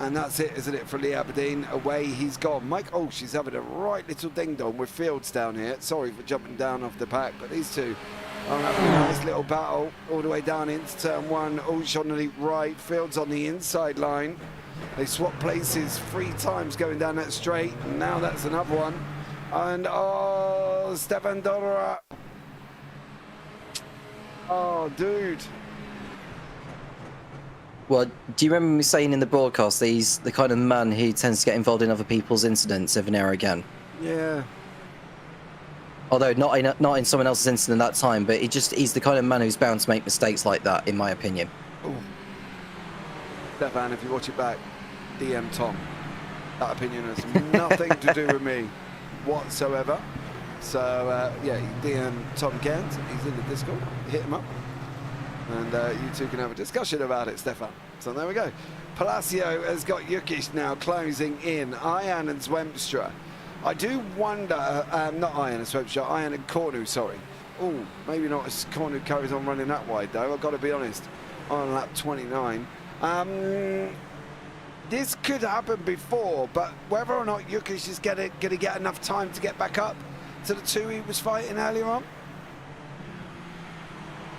and that's it, isn't it, for Lee Aberdeen? Away he's gone. Mike Olsh is having a right little ding-dong with Fields down here. Sorry for jumping down off the pack, but these two are having a nice little battle all the way down into turn 1. Olsh on the right, Fields on the inside line. They swap places 3 times going down that straight, and now that's another one. And oh, Stefan Dora. Oh, dude. Well, do you remember me saying in the broadcast that he's the kind of man who tends to get involved in other people's incidents every now and again? Yeah. Although not in someone else's incident that time, but he's the kind of man who's bound to make mistakes like that, in my opinion. Ooh. Stefan, if you watch it back, DM Tom. That opinion has nothing to do with me whatsoever. So, yeah, DM Tom Cairns. He's in the Discord. Hit him up. And you two can have a discussion about it, Stefan. So there we go. Palacio has got Jukic now closing in. Ayan and Zwemstra. I do wonder, not Ayan and Zwemstra, Ayan and Cornu, sorry. Oh, maybe not as Cornu carries on running that wide, though. I've got to be honest. On lap 29. This could happen before, but whether or not Jukic is going to get enough time to get back up to the 2 he was fighting earlier on.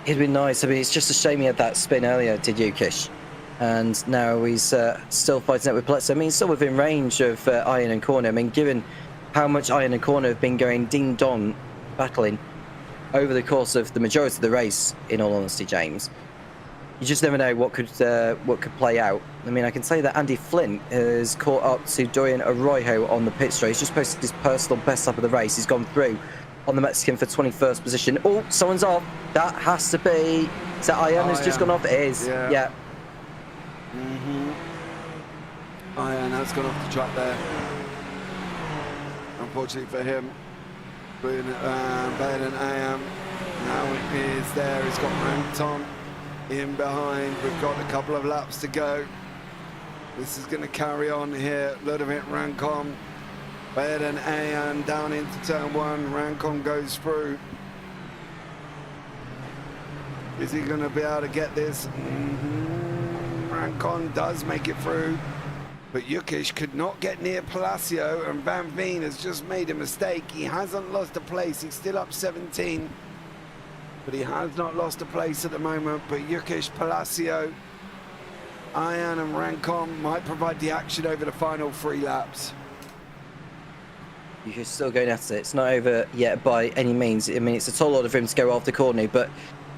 It'd be nice. I mean, it's just a shame he had that spin earlier, did Jukic? And now he's still fighting it with Pletzer. I mean, still within range of Ayan and Corner. I mean, given how much Ayan and Corner have been going ding-dong, battling over the course of the majority of the race, in all honesty, James, you just never know what could play out. I mean, I can say that Andy Flint has caught up to Dorian Arroyo on the pit straight. He's just posted his personal best up of the race. He's gone through on the Mexican for 21st position. Oh, someone's off. That has to be... Is that Ayan has just gone off? It is. Yeah. Ayan has gone off the track there. Unfortunately for him. Better than Ayan. Now it is there. He's got Anton in behind. We've got a couple of laps to go. This is going to carry on here. Ludovic Rancon. Better than Ayan down into turn 1. Rancon goes through. Is he going to be able to get this? Rancon does make it through. But Jukic could not get near Palacio, and Van Veen has just made a mistake. He hasn't lost a place. He's still up 17. But he has not lost a place at the moment. But Jukic, Palacio, Ayan and Rancon might provide the action over the final 3 laps. You're still going at it. It's not over yet by any means. I mean, it's a tall order for him to go after Cornu, but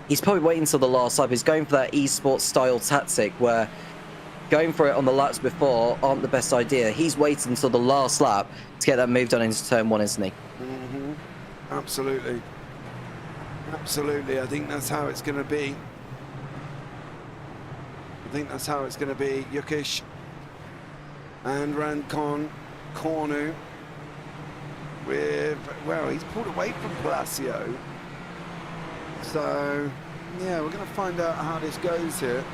he's probably waiting until the last lap. He's going for that esports style tactic where going for it on the laps before aren't the best idea. He's waiting until the last lap to get that move done into turn 1, isn't he? Absolutely. Absolutely. I think that's how it's going to be. Jukic and Rancon, Cornu. Well, he's pulled away from Palacio. So, yeah, we're going to find out how this goes here.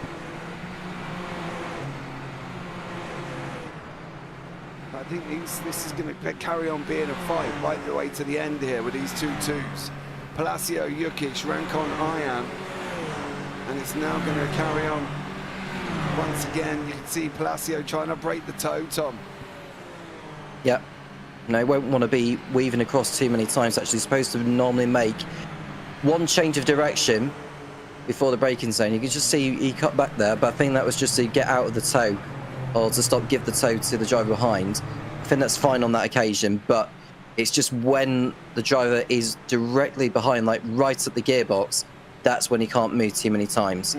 I think this is going to carry on being a fight right the way to the end here with these 2 twos. Palacio, Jukic, Rancon, Ayan. And it's now going to carry on. Once again, you can see Palacio trying to break the toe, Tom. Yep. No, he won't want to be weaving across too many times. Actually, he's supposed to normally make one change of direction before the braking zone. You can just see he cut back there, but I think that was just to get out of the toe or to give the toe to the driver behind. I think that's fine on that occasion, but it's just when the driver is directly behind, like right at the gearbox, that's when he can't move too many times.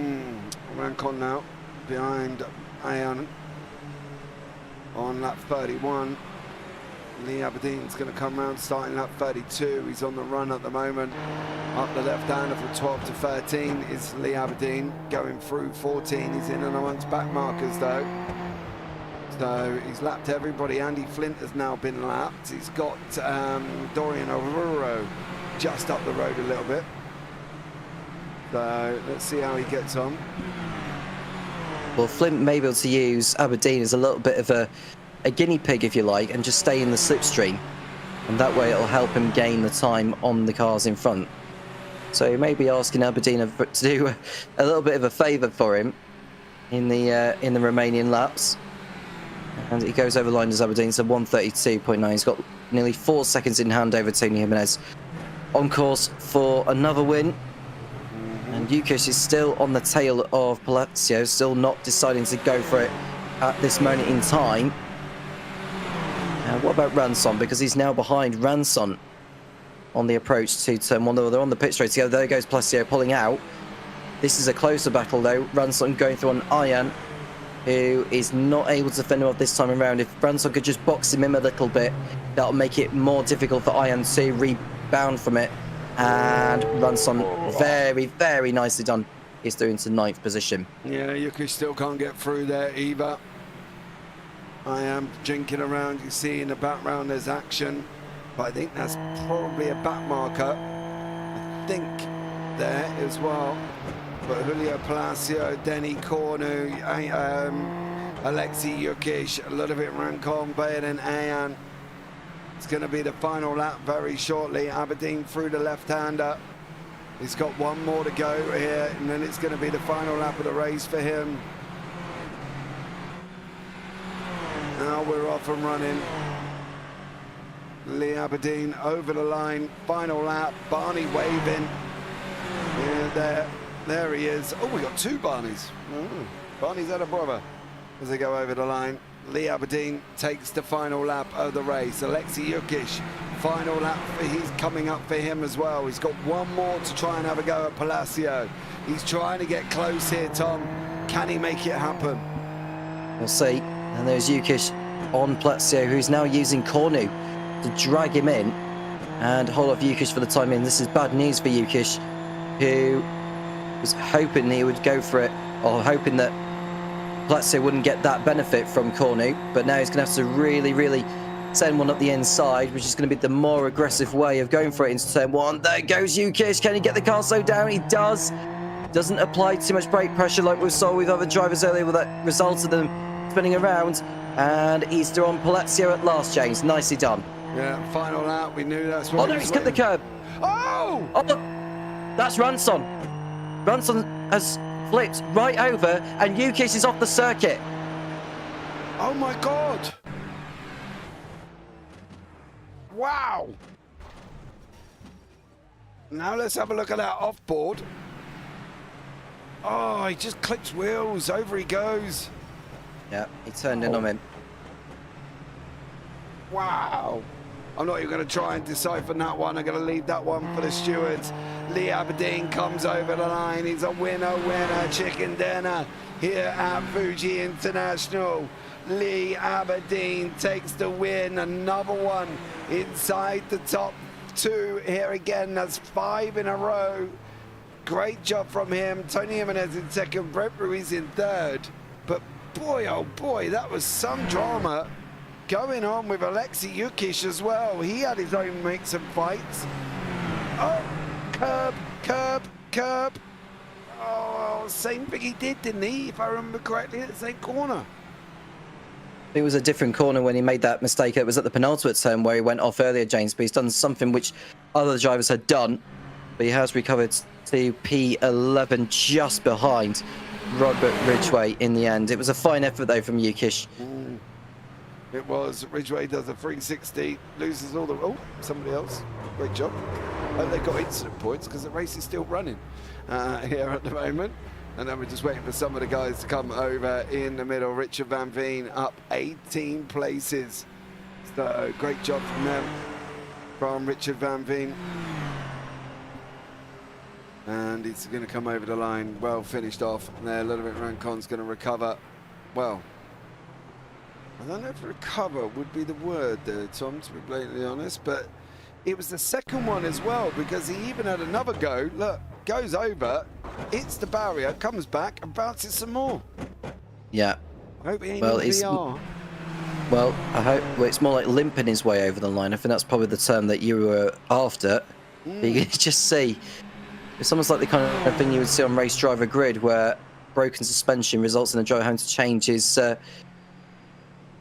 Rancon now behind Ayan on lap 31. Lee Aberdeen's going to come round starting lap 32. He's on the run at the moment. Up the left-hander from 12 to 13 is Lee Aberdeen. Going through 14. He's in and amongst back markers though. So he's lapped everybody. Andy Flint has now been lapped. He's got Dorian O'Ruro just up the road a little bit. So let's see how he gets on. Well, Flint may be able to use Aberdeen as a little bit of a guinea pig, if you like, and just stay in the slipstream. And that way it'll help him gain the time on the cars in front. So he may be asking Aberdeen to do a little bit of a favour for him in the Romanian laps. And he goes over the line as Aberdeen, so 132.9. He's got nearly 4 seconds in hand over Tony Jimenez. On course for another win. And Yukish is still on the tail of Palacio, still not deciding to go for it at this moment in time. What about Ranson? Because he's now behind Ranson on the approach to turn 1. They're on the pit straight together. There goes Palacio pulling out. This is a closer battle though. Ranson going through on Ian, who is not able to fend him off this time around. If Ranson could just box him in a little bit, that'll make it more difficult for Ian to rebound from it. And Ranson, very, very nicely done. He's through into 9th position. Yeah, Yukish still can't get through there either. I am jinking around. You see in the background there's action, but I think that's probably a back marker. I think there as well. But Julio Palacio, Denny Cornu, Alexei Yukish, Ludovic Rancon, Bayan Ayan. It's going to be the final lap very shortly. Aberdeen through the left-hander. He's got one more to go here, and then it's going to be the final lap of the race for him. Now we're off and running. Lee Aberdeen over the line, final lap. Barney waving. Yeah, there he is. Oh, we got 2 Barneys. Barney's had a brother as they go over the line. Lee Aberdeen takes the final lap of the race. Alexei Yukish, final lap, he's coming up for him as well. He's got one more to try and have a go at Palacio. He's trying to get close here, Tom. Can he make it happen? We'll see. And there's Yukish on Palacio, who's now using Cornu to drag him in and hold off Yukish for the time in. This is bad news for Yukish, who was hoping he would go for it, or hoping that Palacio wouldn't get that benefit from Cornu, but now he's going to have to really, really send one up the inside, which is going to be the more aggressive way of going for it into turn 1. There goes Yukish. Can he get the car slowed down? He does. Doesn't apply too much brake pressure like we saw with other drivers earlier, with that result of them spinning around. And he's through on Palacio at last, James. Nicely done. Yeah, final lap. We knew that's what. Oh no, he's cut the curb. Oh! Oh, look. That's Ranson. Ranson has flipped right over, and Yukish is off the circuit. Oh my God! Wow! Now let's have a look at that off-board. Oh, he just clips wheels. Over he goes. Yeah, he turned in on him. Wow. I'm not even going to try and decipher that one. I'm going to leave that one for the stewards. Lee Aberdeen comes over the line. He's a winner, chicken dinner here at Fuji International. Lee Aberdeen takes the win. Another one inside the top 2 here again. That's 5 in a row. Great job from him. Tony Jimenez in second, Brett Ruiz in third. But boy, oh boy, that was some drama going on with Alexei Yukish as well. He had his own mix of fights. Oh, curb. Oh, same thing he did, didn't he? If I remember correctly, at the same corner. It was a different corner when he made that mistake. It was at the penultimate turn where he went off earlier, James, but he's done something which other drivers had done. But he has recovered to P11 just behind Robert Ridgway in the end. It was a fine effort, though, from Yukish. It was. Ridgway does a 360, loses all the... Oh, somebody else. Great job. Oh, they got incident points because the race is still running here at the moment. And then we're just waiting for some of the guys to come over in the middle. Richard Van Veen up 18 places. So great job from them, from Richard Van Veen. And it's going to come over the line. Well finished off there. Ludovic Rancon's going to recover. Well, I don't know if recover would be the word there, Tom, to be blatantly honest, but it was the second one as well, because he even had another go. Look, goes over, hits the barrier, comes back and bounces some more. Yeah. I hope he ain't Well, in VR. Well, I hope it's more like limping his way over the line. I think that's probably the term that you were after. You can just see, it's almost like the kind of thing you would see on Race Driver Grid, where broken suspension results in the driver having to change his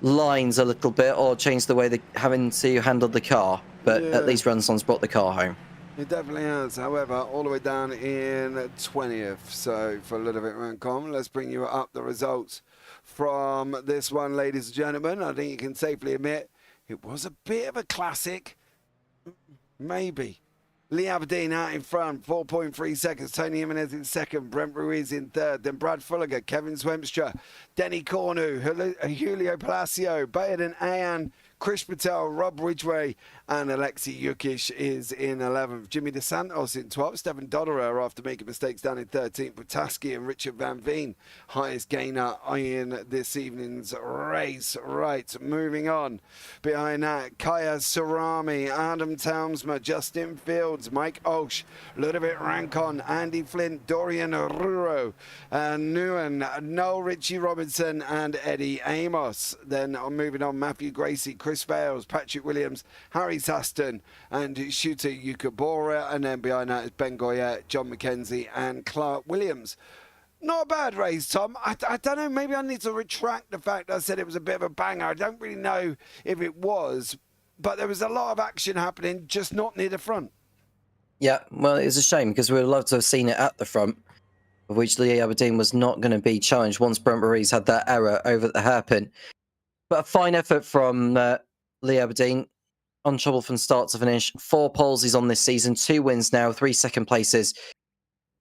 lines a little bit, or change the way they're having to handle the car. But at least Ranson's brought the car home. It definitely has. However, all the way down in 20th. So for Ludovic Rancon, let's bring you up the results from this one, ladies and gentlemen. I think you can safely admit it was a bit of a classic. Maybe. Lee Aberdeen out in front, 4.3 seconds. Tony Jimenez in second. Brent Ruiz in third. Then Brad Fulliger, Kevin Swemstra, Denny Cornu, Julio Palacio, Baden Ayan, Krish Patel, Rob Ridgway, and Alexei Yukish is in 11th. Jimmy DeSantos in 12th. Stefan Dodderer, after making mistakes, down in 13th. Putaski and Richard Van Veen, highest gainer in this evening's race. Right, moving on. Behind that, Kaya Sarami, Adam Townsma, Justin Fields, Mike Olsch, Ludovic Rancon, Andy Flint, Dorian Ruro, Nguyen, Noel Richie Robinson, and Eddie Amos. Then moving on, Matthew Gracie, Chris Bales, Patrick Williams, Harry Saston, and Shooter Yukabora. And then behind that is Ben Goyette, John McKenzie, and Clark Williams. Not a bad race, Tom. I don't know, maybe I need to retract the fact I said it was a bit of a banger. I don't really know if it was, but there was a lot of action happening, just not near the front. Yeah, well, it's a shame, because we would love to have seen it at the front, of which Lee Aberdeen was not going to be challenged once Brent Ruiz had that error over the hairpin. But a fine effort from Lee Aberdeen, untroubled from start to finish. 4 poles he's on this season, 2 wins now, 3 second places.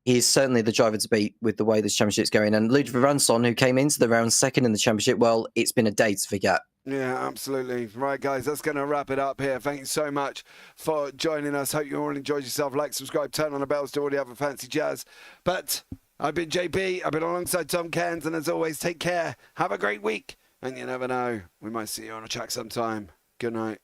He is certainly the driver to beat with the way this championship's going. And Ludovic Ranson, who came into the round second in the championship, well, it's been a day to forget. Yeah, absolutely. Right, guys, that's going to wrap it up here. Thank you so much for joining us. Hope you all enjoyed yourself. Like, subscribe, turn on the bells to all the other fancy jazz. But I've been JP. I've been alongside Tom Cairns. And as always, take care. Have a great week. And you never know, we might see you on a track sometime. Good night.